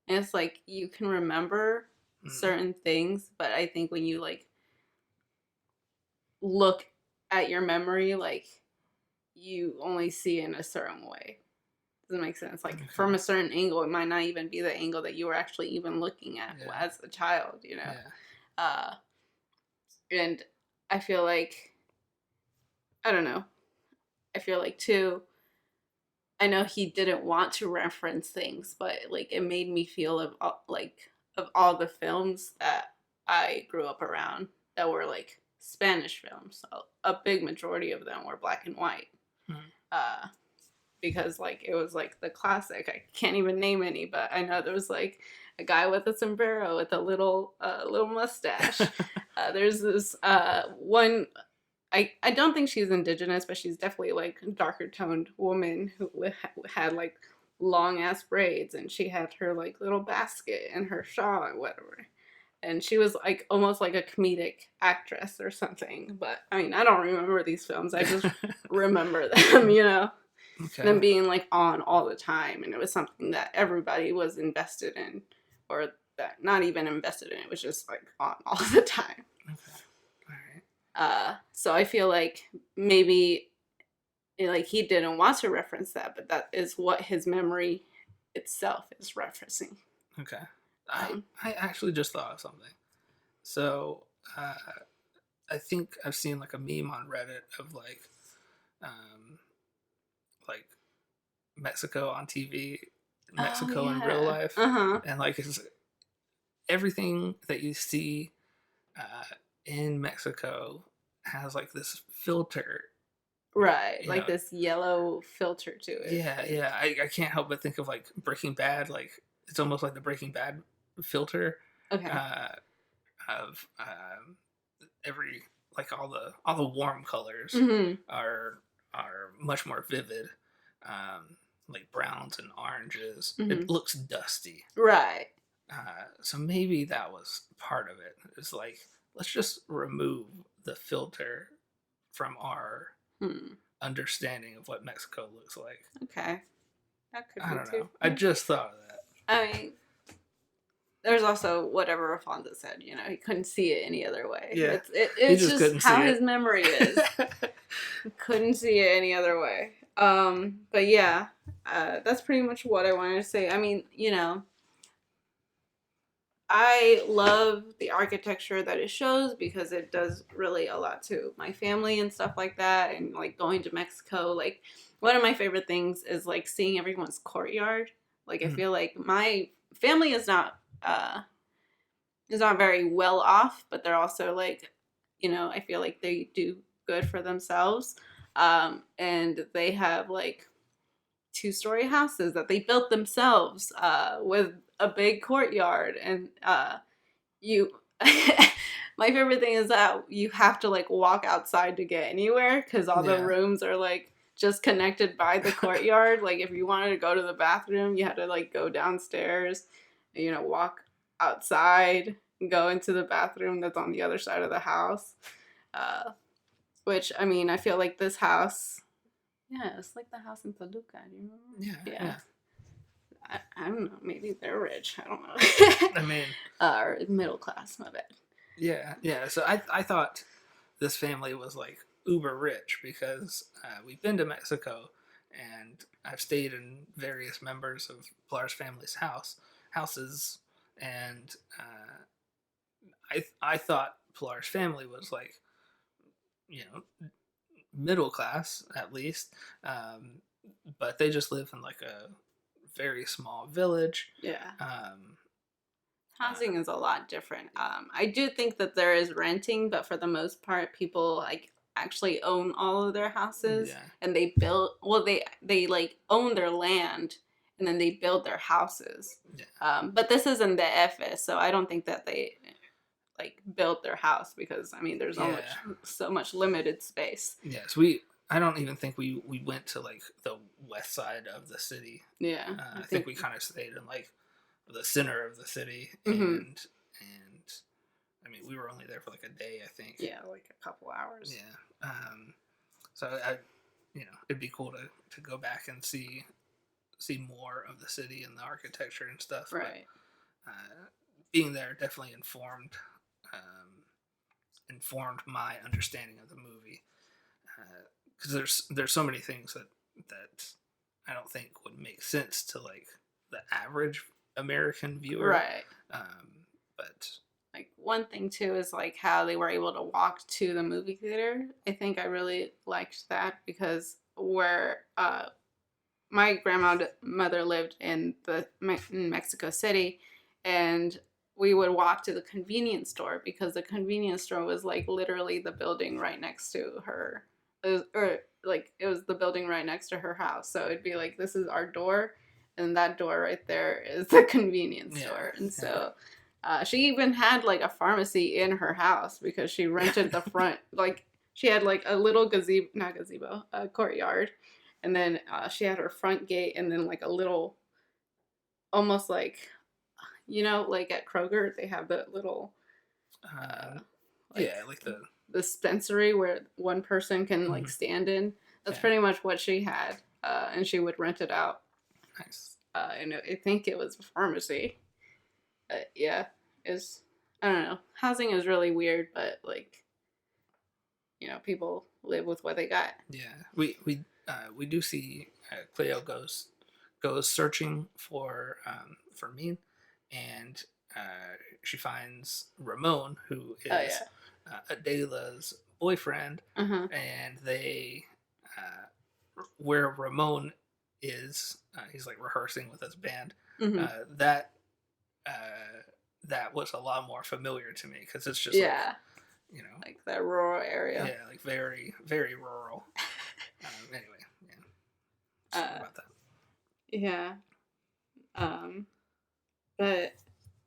and it's like you can remember Mm. certain things, but I think when you like look at your memory, like you only see in a certain way. Does it make sense? Like from Okay. a certain angle, it might not even be the angle that you were actually even looking at Yeah, as a child, you know? yeah. Uh, and I feel like, I don't know, I feel like too, I know he didn't want to reference things, but like it made me feel of like of all the films that I grew up around that were like Spanish films. A big majority of them were black and white. Mm. Uh, because like it was like the classic. I can't even name any, but I know there was like a guy with a sombrero with a little mustache. There's this one. I don't think she's indigenous, but she's definitely like a darker toned woman who had like long ass braids, and she had her like little basket and her shawl and whatever. And she was like almost like a comedic actress or something. But I mean, I don't remember these films. I just remember them, them Okay. being like on all the time, and it was something that everybody was invested in, or that not even invested in. It was just like on all the time. Okay. All right. So I feel like maybe like he didn't want to reference that, but that is what his memory itself is referencing. Okay. I Um, I actually just thought of something. So uh, I think I've seen like a meme on Reddit of um, like Mexico on TV, oh Mexico in real yeah, life, uh-huh, and like it's everything that you see uh, in Mexico has like this filter Right, You like know, this yellow filter to it. yeah, yeah. I can't help but think of like Breaking Bad. Like it's almost like the Breaking Bad filter Okay. uh, of every like all the warm colors Hmm. are much more vivid, like browns and oranges. Hmm. It looks dusty. Right. So maybe that was part of it. It's like let's just remove the filter from our Hmm. understanding of what Mexico looks like. Okay. That could I be don't too. know. I just thought of that. I mean, there's also whatever Alfonso said. He couldn't see it any other way. Yeah, he It's just just couldn't see how it. his memory is. Couldn't see it any other way. But yeah, that's pretty much what I wanted to say. I mean, I love the architecture that it shows because it does really a lot to my family and stuff like that. And like going to Mexico, like one of my favorite things is like seeing everyone's courtyard. Like I Mhm. feel like my family is not very well off, but they're also like, I feel like they do good for themselves. And they have like 2-story houses that they built themselves with a big courtyard. And you, my favorite thing is that you have to like walk outside to get anywhere because all the Yeah. rooms are like just connected by the courtyard. Like if you wanted to go to the bathroom, you had to like go downstairs, walk outside, go into the bathroom that's on the other side of the house. Uh, which I mean, I feel like this house, yeah, it's like the house in Toluca. Do you remember? Yeah. Yeah. Yeah. I don't know. Maybe they're rich. I don't know. I mean, Or middle class. My bad. yeah, yeah. So I thought this family was like uber rich because we've been to Mexico and I've stayed in various members of Pilar's family's houses, and I thought Pilar's family was like, you know, middle class at least, um, but they just live in like a very small village. Yeah. Um, Housing is a lot different. I do think that there is renting, but for the most part, people like actually own all of their houses, yeah, and they build. Well, they like own their land, and then they build their houses. yeah, But this isn't the FS, so I don't think that they like built their house because I mean, there's yeah. so much limited space. Yes, we. I don't even think we went to like the west side of the city. Yeah, I think we kind of stayed in like the center of the city, Mhm. and I mean we were only there for like a day, I think. Yeah, like a couple hours. Yeah. So it'd be cool to go back and see more of the city and the architecture and stuff. Right. But being there definitely informed my understanding of the movie, because there's so many things that I don't think would make sense to like the average American viewer. Right. But Like one thing too is like how they were able to walk to the movie theater. I think I really liked that because where my grandmother lived in in Mexico City, and we would walk to the convenience store because the convenience store was like literally the building right next to her, or like it was the building right next to her house. So it'd be like this is our door, and that door right there is the convenience store, and so. She even had like a pharmacy in her house because she rented the front. Like she had like a little not gazebo, a courtyard, and then she had her front gate, and then like a little, almost like, like at Kroger they have the little, um, like yeah, like the dispensary where one person can like mhm, stand in. That's yeah, pretty much what she had, and she would rent it out. nice. And I think it was a pharmacy. Yeah, is I don't know. Housing is really weird, but like people live with what they got. Yeah, we do see Cleo goes searching for Mean, and she finds Ramon, who Oh is yeah. Adela's boyfriend, Uh huh. and they where Ramon is, he's like rehearsing with his band. Hmm. That that was a lot more familiar to me because it's just like Yeah, like that rural area. yeah, like very very rural. anyway, yeah. Sorry about that. Yeah. But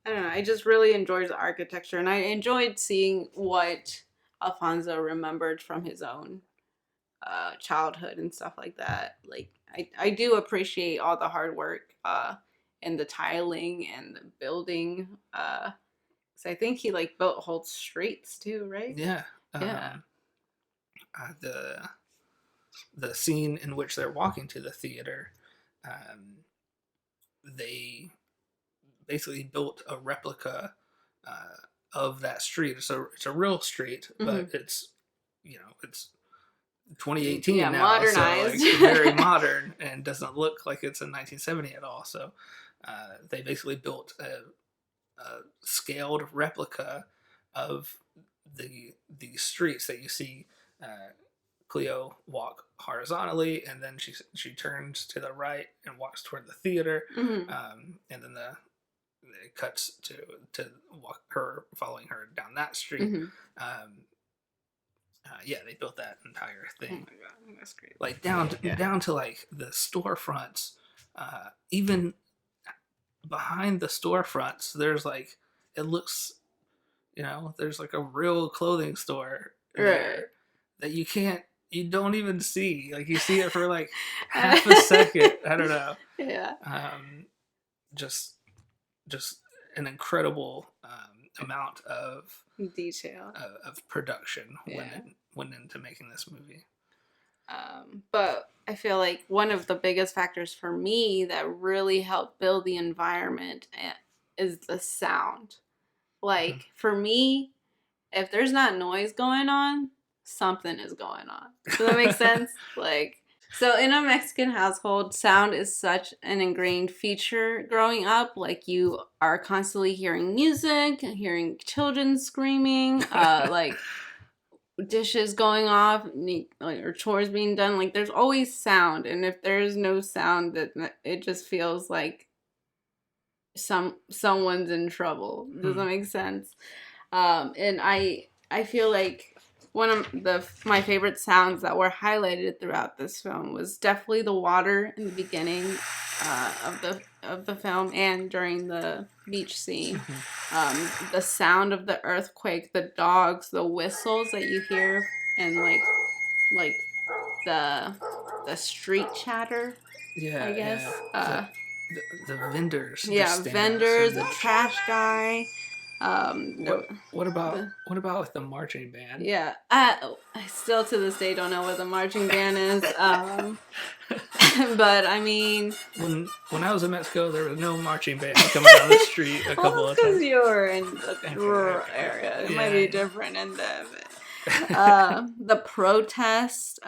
I don't know. I just really enjoyed the architecture, and I enjoyed seeing what Alfonso remembered from his own childhood and stuff like that. Like I do appreciate all the hard work and the tiling and the building. So I think he like built whole streets too, right? Yeah. Yeah. The scene in which they're walking to the theater, they basically built a replica of that street. So it's a real street, but it's it's 2018 Yeah, now, modernized. so like very modern and doesn't look like it's in 1970 at all. So they basically built a scaled replica of the streets that you see Cleo walk horizontally, and then she turns to the right and walks toward the theater, and then it cuts to walk her following her down that street. Yeah, they built that entire thing. Oh my god, that's great. Like down to like the storefronts, even behind the storefronts, there's like it looks, there's like a real clothing store there that you don't even see. Like you see it for like half a second. I don't know. Yeah. Just an incredible amount of detail of production went into making this movie. But I feel like one of the biggest factors for me that really helped build the environment is the sound. Like for me, if there's not noise going on, something is going on. Does that make sense? Like, so in a Mexican household, sound is such an ingrained feature growing up. Like you are constantly hearing music, hearing children screaming, like dishes going off, or chores being done. Like there's always sound, and if there's no sound, that it just feels like someone's in trouble. Does that make sense? And I feel like one of my favorite sounds that were highlighted throughout this film was definitely the water in the beginning of the film and during the beach scene. The sound of the earthquake, the dogs, the whistles that you hear, and like the street chatter. Yeah, I guess. Yeah. The vendors. Yeah, vendors, the trash guy. What about like the marching band? Yeah, I still to this day don't know what the marching band is. But I mean, when I was in Mexico, there was no marching band coming down the street a couple of times. Because you were in the rural area, it might be different in the protest,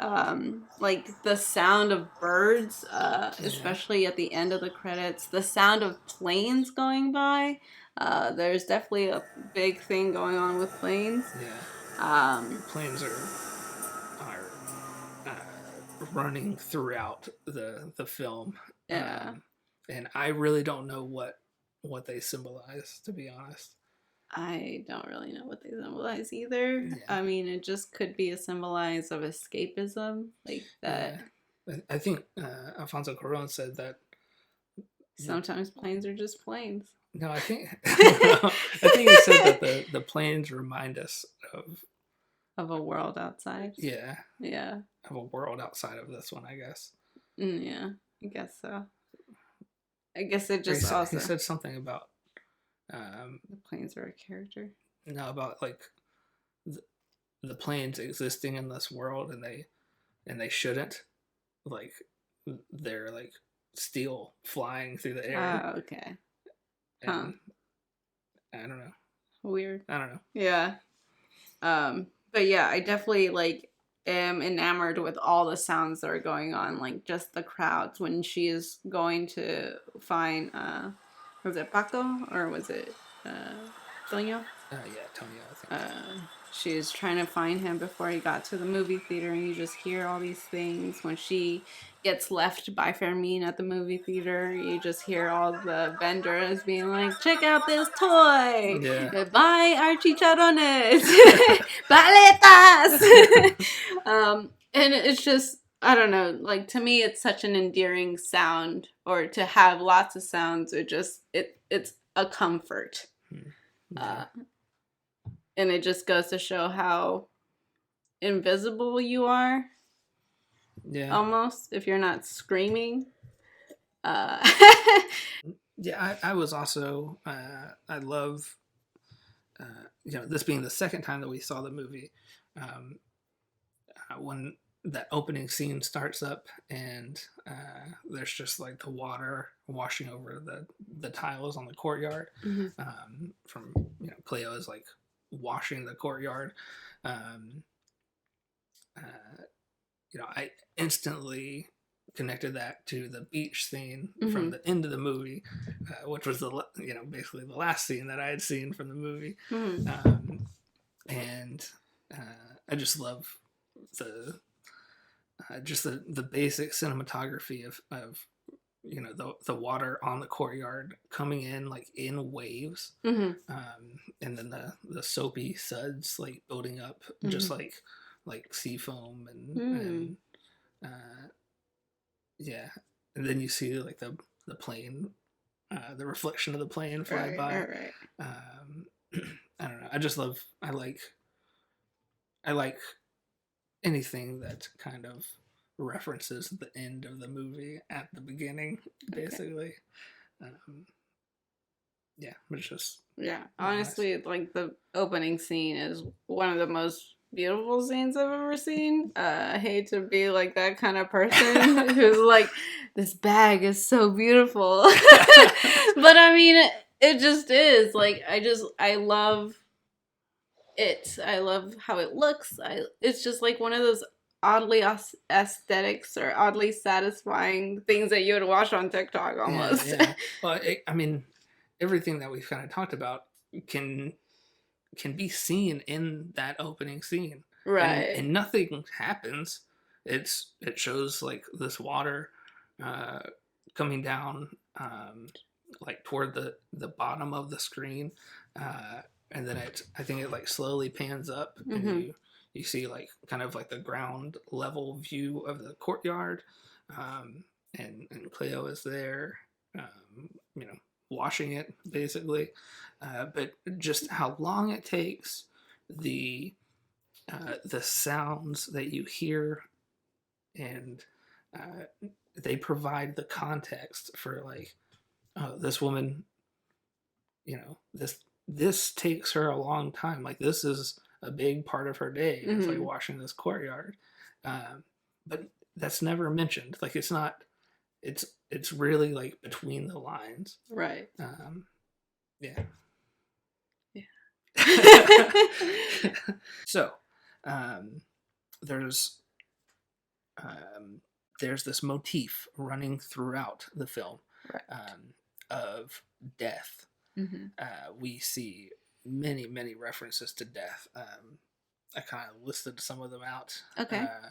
like the sound of birds, especially at the end of the credits, the sound of planes going by. There's definitely a big thing going on with planes. Yeah. Planes are running throughout the film. Yeah. And I really don't know what they symbolize, to be honest. I don't really know what they symbolize either. Yeah. I mean, it just could be a symbolize of escapism, like that. Yeah. I think Alfonso Cuarón said that sometimes planes are just planes. No, I think he said that the planes remind us of a world outside. Yeah. Yeah. Of a world outside of this one, I guess. Yeah, I guess so. I guess it just he said something about the planes are a character. No, about like the planes existing in this world, and they shouldn't, like they're like still flying through the air. Oh, okay. And I don't know. Weird. I don't know. Yeah. But yeah, I definitely am enamored with all the sounds that are going on, like just the crowds when she is going to find was it Paco or was it Tonio? Yeah, Tonio, I think. She's trying to find him before he got to the movie theater, and you just hear all these things. When she gets left by Fermin at the movie theater, you just hear all the vendors being like, check out this toy! Yeah. Buy our chicharrones! Paletas! And it's just, I don't know, like, to me, it's such an endearing sound, or to have lots of sounds, it's a comfort. Yeah. Uh, and it just goes to show how invisible you are, Yeah. almost, if you're not screaming. Uh, Yeah, I was also I love this being the second time that we saw the movie. Um, when that opening scene starts up and there's just like the water washing over the tiles on the courtyard, mhm, from Cleo is like washing the courtyard. Um, uh, I instantly connected that to the beach scene from mhm, the end of the movie, which was basically the last scene that I had seen from the movie. mhm. And I just love the the basic cinematography of the water on the courtyard coming in like in waves, Mhm. and then the soapy suds like building up just Mhm. like sea foam Mm. and uh, yeah, and then you see like the plane, the reflection of the plane fly Right, by. right, right. um, I don't know, I like anything that kind of references the end of the movie at the beginning, Okay. basically. Um, yeah, but it's just Yeah. really nice. Honestly, like, the opening scene is one of the most beautiful scenes I've ever seen. I hate to be like that kind of person who's like, this bag is so beautiful. But I mean, it just is. Like, I love it. I love how it looks. It's just like one of those oddly aesthetics or oddly satisfying things that you would watch on TikTok Yeah, almost. yeah. Well, I mean, everything that we've kind of talked about can can be seen in that opening scene, Right. and nothing happens. It shows like this water uh, coming down, like toward the bottom of the screen, uh, and then I think it like slowly pans up, and Mhm. you see like kind of like the ground level view of the courtyard, um, and Cleo is there, washing it basically, but just how long it takes, the the sounds that you hear, and they provide the context for like, oh, this woman, this takes her a long time. Like this is a big part of her day. It's like Mhm. washing this courtyard, um, but that's never mentioned. Like it's not. It's really like between the lines. Right. Um, yeah. Yeah. So, um, there's um, there's this motif running throughout the film, Right. of death. Mhm. We see many references to death. I kind of listed some of them out. Okay. Uh,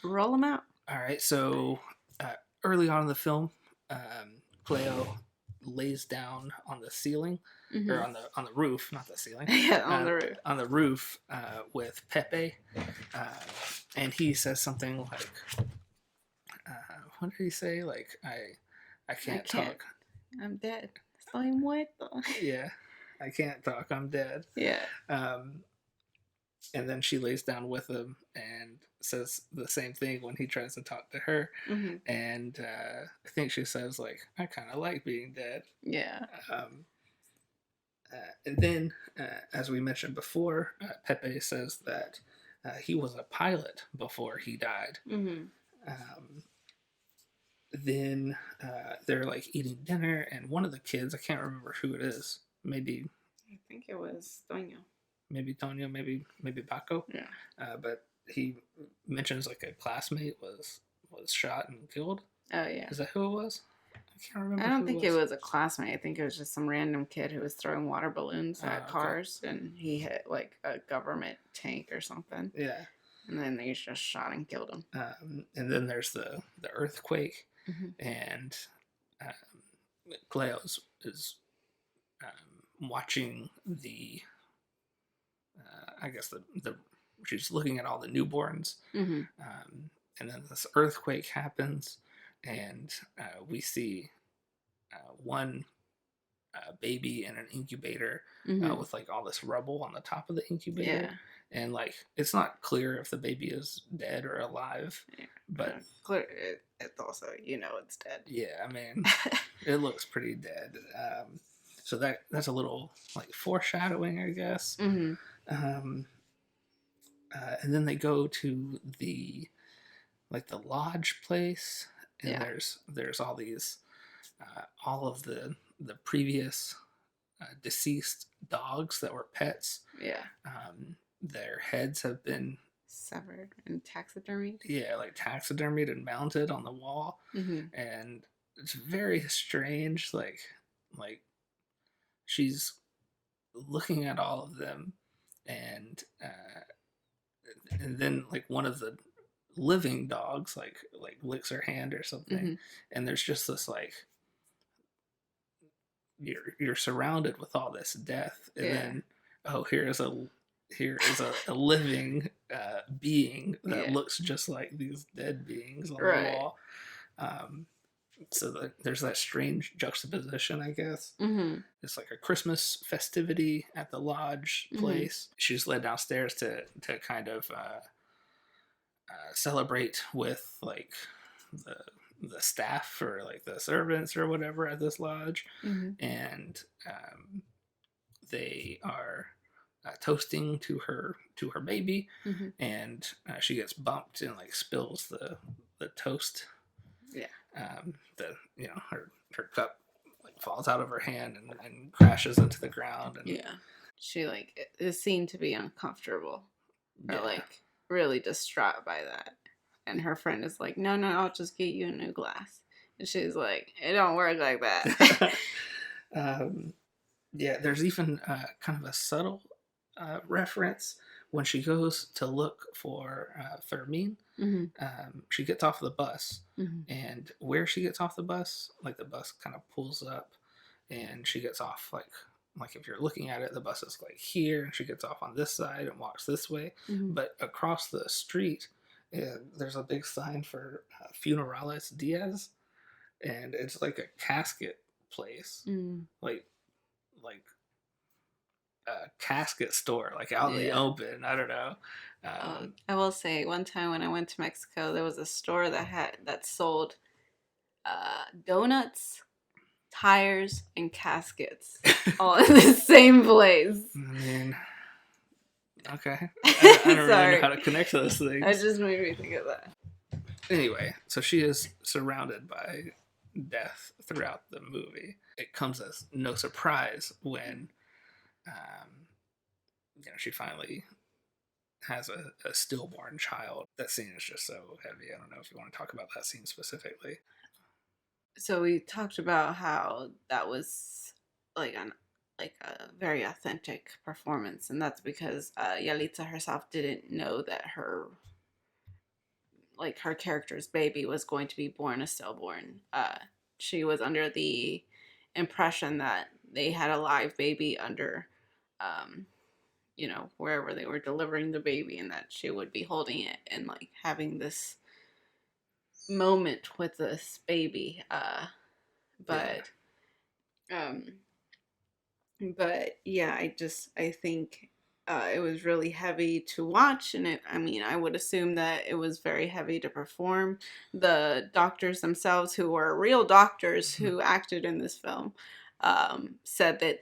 Roll them out. all right, so uh, early on in the film, Cleo lays down on the ceiling, or Mhm. on the roof, not the ceiling, Yeah, on uh, the roof. on the roof, with Pepe, uh, and he says something like, "What did he say? Like I I can't can't. talk. I'm dead. Estoy muerto. Yeah, I can't talk. I'm dead." Yeah. Um, and then she lays down with him and says the same thing when he tries to talk to her, Mhm. and I think she says like, "I kind of like being dead." Yeah. Um, and then, as we mentioned before, Pepe says that he was a pilot before he died. Mhm. Um, then they're like eating dinner, and one of the kids, I can't remember who it is, I think it was Toño. maybe Tonio, maybe Paco, Yeah. but he mentions like a classmate was shot and killed. Oh yeah. Is that who it was? I can't I remember don't who it think it was. was a classmate. I think it was just some random kid who was throwing water balloons at Okay. cars, and he hit like a government tank or something. Yeah. And then they just shot and killed him. And then there's the earthquake, Mhm. and Cleo is watching the I guess the she's looking at all the newborns, Mhm. um, and then this earthquake happens, and we see one baby in an incubator Mm-hmm. with like all this rubble on the top of the incubator, Yeah. and like it's not clear if the baby is dead or alive, Yeah. but Clear. It's also, it's dead. yeah, I mean, it looks pretty dead. So that's a little like foreshadowing, I guess. Mm-hmm. Um, and then they go to the like the lodge place, and Yeah. there's all these all of the previous deceased dogs that were pets. Yeah. Their heads have been Severed and taxidermied. yeah like taxidermied and mounted on the wall, Mm-hmm. and it's very strange. Like she's looking at all of them, and and then like one of the living dogs like licks her hand or something, Mm-hmm. and there's just this like you're surrounded with all this death, and Yeah. then oh here is a living being that Yeah. looks just like these dead beings on the Right. wall. Um, there's that strange juxtaposition, I guess. Mm-hmm. It's like a Christmas festivity at the lodge Mm-hmm. place. She's led downstairs to kind of celebrate with like the the staff or like the servants or whatever at this lodge, Mm-hmm. and they are toasting to her baby, Mm-hmm. and she gets bumped and like spills the toast. Yeah. The her cup like falls out of her hand and crashes into the ground, and Yeah. She like is seen to be uncomfortable or yeah. like really distraught by that. And her friend is like, no, I'll just get you a new glass. And she's like, it don't work like that. um, yeah, there's even kind of a subtle reference when she goes to look for Fermin. Mm-hmm. She gets off the bus, Mm-hmm. and where she gets off the bus, like the bus kind of pulls up, and she gets off like if you're looking at it, the bus is like here, and she gets off on this side and walks this way. Mm-hmm. But across the street, there's a big sign for Funeralis Diaz, and it's like a casket place, Mm-hmm. like a casket store, like out in the Yeah. open. I don't know. I will say, one time when I went to Mexico, there was a store that sold donuts, tires, and caskets all in the same place. I mean, okay. I don't really Sorry. know how to connect those things. That just made me think of that. Anyway, so she is surrounded by death throughout the movie. It comes as no surprise when, she finally has a stillborn child. That scene is just so heavy. I don't know if you want to talk about that scene specifically. So we talked about how that was like a very authentic performance, and that's because Yalitza herself didn't know that her character's baby was going to be born a stillborn. She was under the impression that they had a live baby under, wherever they were delivering the baby, and that she would be holding it and like having this moment with this baby. But yeah, I think it was really heavy to watch, and I would assume that it was very heavy to perform. The doctors themselves, who were real doctors who acted in this film, said that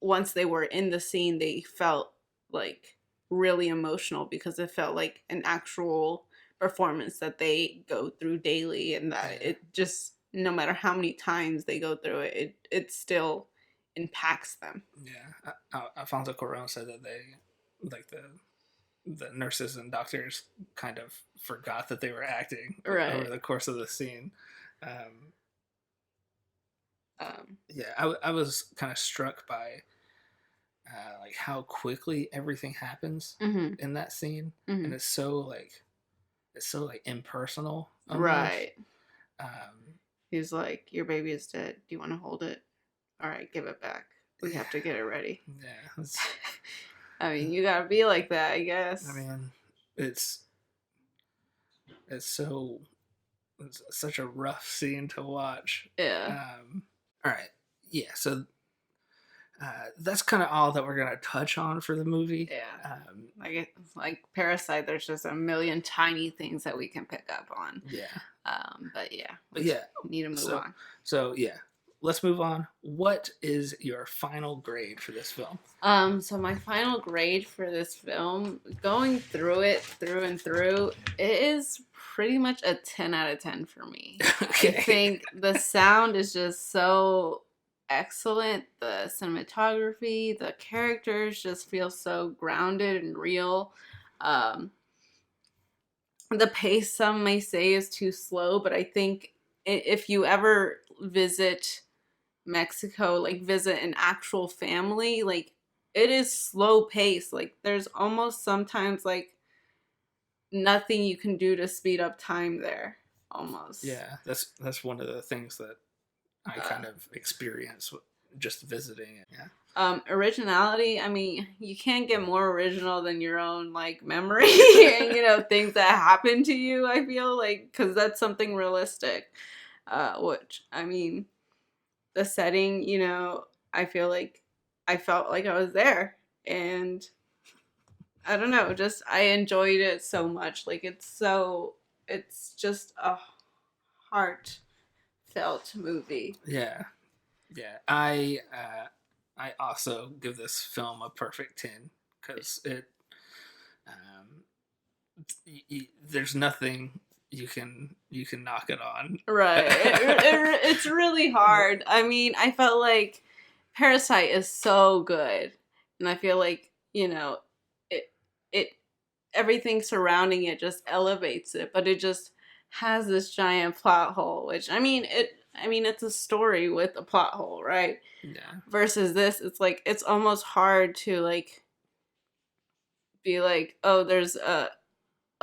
once they were in the scene, they felt like really emotional because it felt like an actual performance that they go through daily, and that it just, no matter how many times they go through it, it still impacts them. Yeah, Alfonso Cuarón said that they, like the nurses and doctors, kind of forgot that they were acting over the course of the scene. Yeah, I was kind of struck by like how quickly everything happens in that scene, and it's so like impersonal, almost. Right. He's like, your baby is dead. Do you want to hold it? All right, give it back. We have to get it ready. Yeah. I mean, you gotta be like that, I guess. I mean, it's It's such a rough scene to watch. Yeah. All right. Yeah. So that's kind of all that we're gonna touch on for the movie. Yeah. Like Parasite, there's just a million tiny things that we can pick up on. Yeah. But yeah, we need to move on. So yeah, let's move on. What is your final grade for this film? So my final grade for this film, going through it through and through, it is pretty much a 10 out of 10 for me. Okay. I think the sound is just so excellent. The cinematography, the characters just feel so grounded and real. The pace, some may say, is too slow, but I think if you ever visit Mexico, like visit an actual family, like it is slow pace. Like there's almost sometimes like nothing you can do to speed up time there. Almost. Yeah, that's one of the things that I kind of experience just visiting it. Yeah. Originality, I mean, you can't get more original than your own like memory and things that happen to you, I feel like, because that's something realistic. Which, I mean, the setting, I feel like I felt like I was there, and I don't know, just I enjoyed it so much. Like it's just a heartfelt movie. Yeah. I also give this film a perfect 10 because there's nothing you can knock it on. Right. It's really hard. I mean, I felt like Parasite is so good, and I feel like it everything surrounding it just elevates it, but it just has this giant plot hole, which it's a story with a plot hole, right? Yeah. Versus this, it's like it's almost hard to like be like, oh, there's a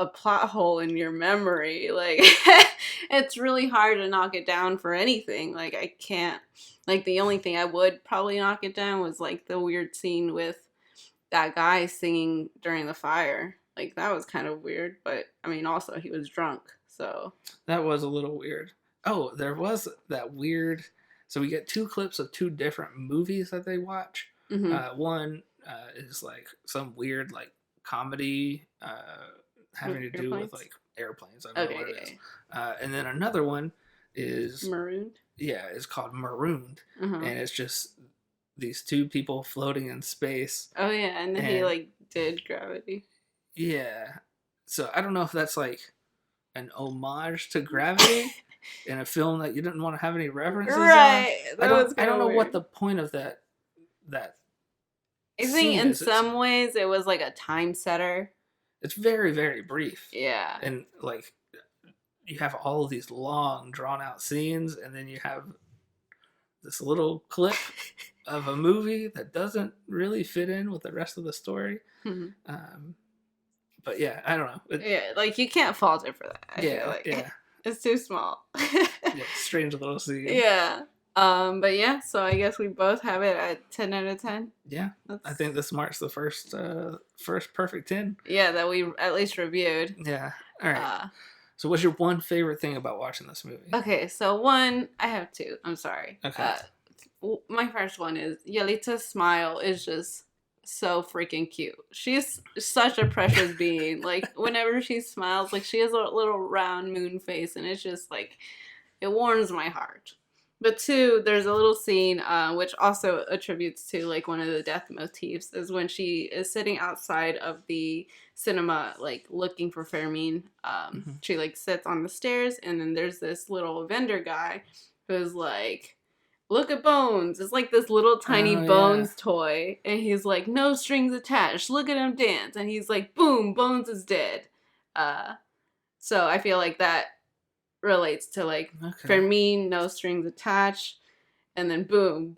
plot hole in your memory. Like it's really hard to knock it down for anything. Like I can't, like the only thing I would probably knock it down was like the weird scene with that guy singing during the fire. Like that was kind of weird, but I mean also he was drunk, so that was a little weird. Oh, there was that weird, so we get two clips of two different movies that they watch. Mm-hmm. One is like some weird like comedy having to do with like airplanes. I don't know what it is. And then another one is Marooned. Yeah, it's called Marooned, Uh-huh. and it's just these two people floating in space. Oh yeah, and then he like did Gravity. Yeah, so I don't know if that's like an homage to Gravity in a film that you didn't want to have any references right. on. I don't know what the point of that I think in some ways it was like a time setter. It's very, very brief. Yeah. And like you have all of these long drawn out scenes, and then you have this little clip of a movie that doesn't really fit in with the rest of the story. Mm-hmm. But yeah, I don't know. Like you can't fault it for that. I feel like. Yeah. It's too small. Yeah, strange little scene. Yeah. But yeah, so I guess we both have it at 10 out of 10. Yeah. I think this marks the first perfect 10. Yeah, that we at least reviewed. Yeah. All right. So what's your one favorite thing about watching this movie? Okay, so one, I have two. I'm sorry. Okay. My first one is Yelitza's smile is just so freaking cute. She's such a precious being. Like whenever she smiles, like she has a little round moon face, and it's just like it warms my heart. But two, there's a little scene which also attributes to like one of the death motifs is when she is sitting outside of the cinema like looking for Fermin. She like sits on the stairs, and then there's this little vendor guy who's like, look at Bones. It's like this little tiny Bones toy. And he's like, no strings attached. Look at him dance. And he's like, boom, Bones is dead. So I feel like that relates to like Fermin, no strings attached. And then boom,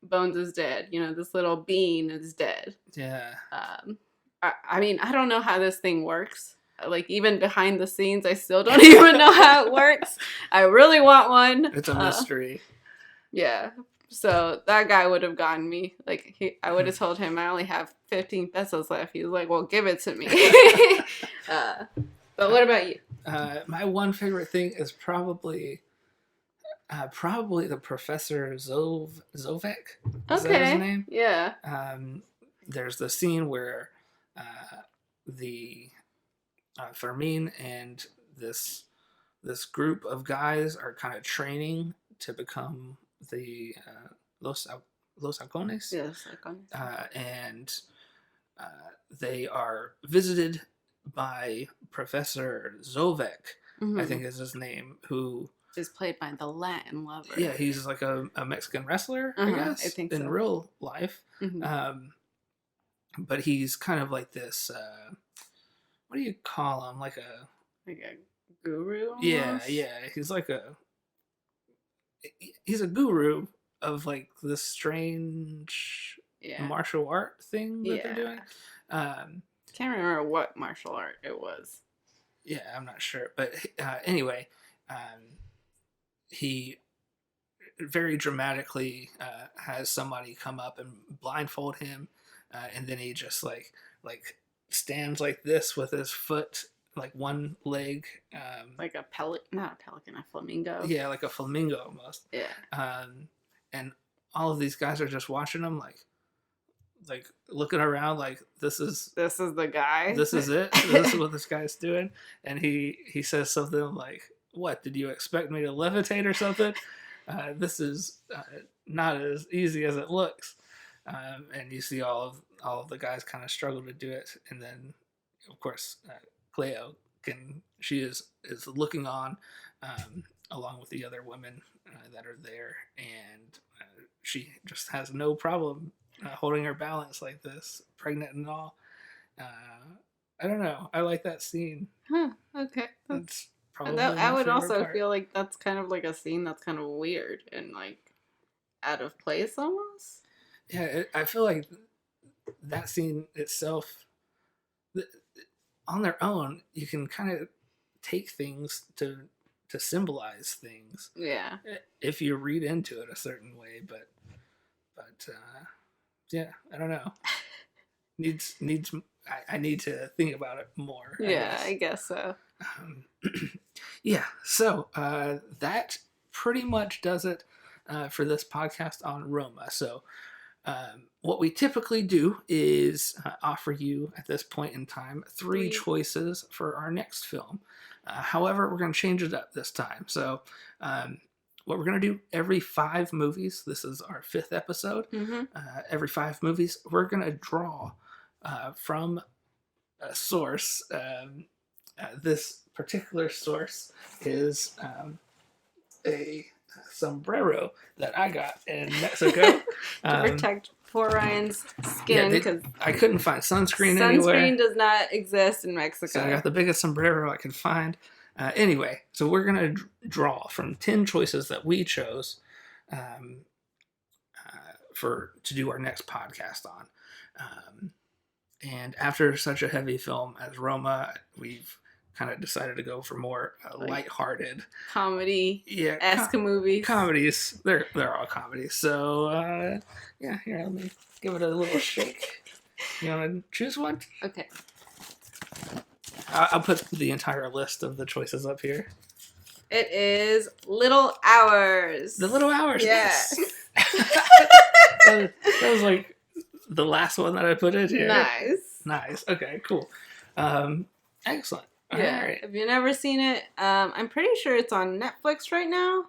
Bones is dead. This little bean is dead. Yeah. I mean, I don't know how this thing works. Like, even behind the scenes, I still don't even know how it works. I really want one. It's a mystery. Yeah. So that guy would have gotten me. Like, I would have told him I only have 15 pesos left. He was like, well, give it to me. But what about you? My one favorite thing is probably the Professor Zovek. Is that his Okay. name? Yeah. There's the scene where the Fermin and this group of guys are kind of training to become the Los Halcones, Yes. Icon. and uh, they are visited by Professor Zovek, I Mm-hmm. think is his name, who Is played by the Latin lover. yeah, he's like a Mexican wrestler, I I guess, think in so. real life. Mm-hmm. Um, but he's kind of like this. What do you call him? Like a Like a guru yeah, almost. yeah. He's a guru of like this strange Yeah. martial art thing that they're Yeah. doing. Um, Can't remember what martial art it was. yeah, I'm not sure, but anyway, he very dramatically has somebody come up and blindfold him, and then he just like stands like this with his foot, like one leg, Like a not a pelican, a flamingo. yeah, like a flamingo almost. Yeah. And all of these guys are just watching him, like looking around, like This is the guy. this is it. This is what this guy's doing, and he says something like, "What did you expect me to levitate or something? This is not as easy as it looks." And you see all of the guys kind of struggle to do it, and then of course Cleo is looking on along with the other women that are there, and she just has no problem holding her balance like this, pregnant and all. I don't know. I like that scene. Huh. Okay. That's That probably I my would favorite also part. feel like that's kind of like a scene that's kind of weird and like out of place almost. Yeah, I feel like that scene itself, on their own, you can kind of take things to symbolize things Yeah. if you read into it a certain way. But yeah, I don't know. Needs I need to think about it more, I Yeah, guess. I guess so. Um, yeah, so that pretty much does it for this podcast on Roma. So, what we typically do is offer you at this point in time three choices for our next film. However, we're going to change it up this time. So, what we're going to do every 5 movies, this is our 5th episode, Mm-hmm. every 5 movies, we're going to draw from a source. This particular source is a sombrero that I got in Mexico To protect poor Ryan's skin because I couldn't find sunscreen sunscreen anywhere, does not exist in Mexico. so I got the biggest sombrero I could find. Anyway, so we're gonna draw from 10 choices that we chose um, for to do our next podcast on. And after such a heavy film as Roma, we've kind of decided to go for more lighthearted comedy-esque movies. Comedies. They're all comedies. So yeah, here, let me give it a little shake. You want to choose one? Okay. I'll put the entire list of the choices up here. It is Little Hours. The Little Hours. Yes. that was like the last one that I put in here. Nice. Okay, cool. Excellent. Yeah. All right. If you've never seen it, I'm pretty sure it's on Netflix right now.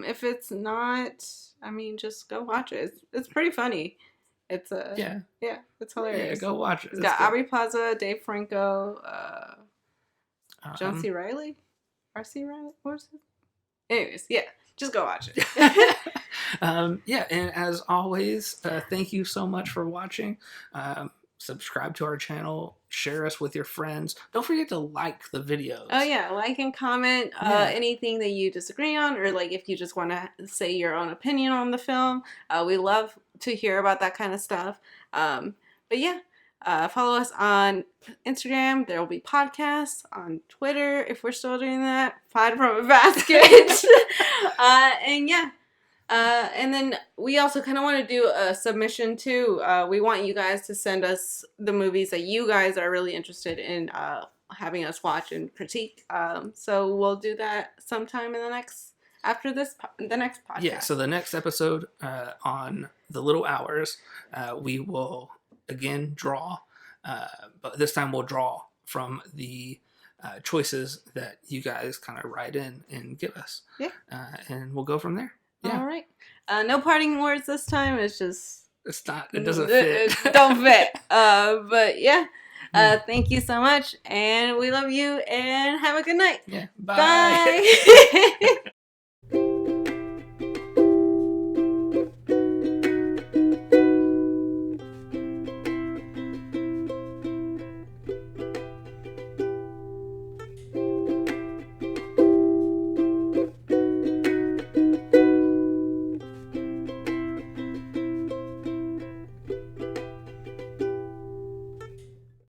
If it's not, I mean, just go watch it. It's pretty funny. It's it's hilarious. Yeah, go watch it. It's got Aubrey Plaza, Dave Franco, John C. Reilly, R.C. Reilly. What was it? Anyways, yeah, just go watch it. Yeah, and as always, thank you so much for watching. Subscribe to our channel, share us with your friends. Don't forget to like the videos. Oh yeah, like and comment anything that you disagree on, or like if you just want to say your own opinion on the film. We love to hear about that kind of stuff. But yeah, follow us on Instagram. There will be podcasts on Twitter if we're still doing that. Find from a basket. And yeah. And then we also kind of want to do a submission too. We want you guys to send us the movies that you guys are really interested in having us watch and critique. So we'll do that sometime in the next the next podcast. Yeah. So the next episode on the Little Hours, we will again draw, but this time we'll draw from the choices that you guys kind of write in and give us. Yeah. And we'll go from there. Yeah. All right. No parting words this time. It's just. It's not. It doesn't fit. It don't fit. But yeah. Thank you so much, and we love you, and have a good night. Yeah. Bye.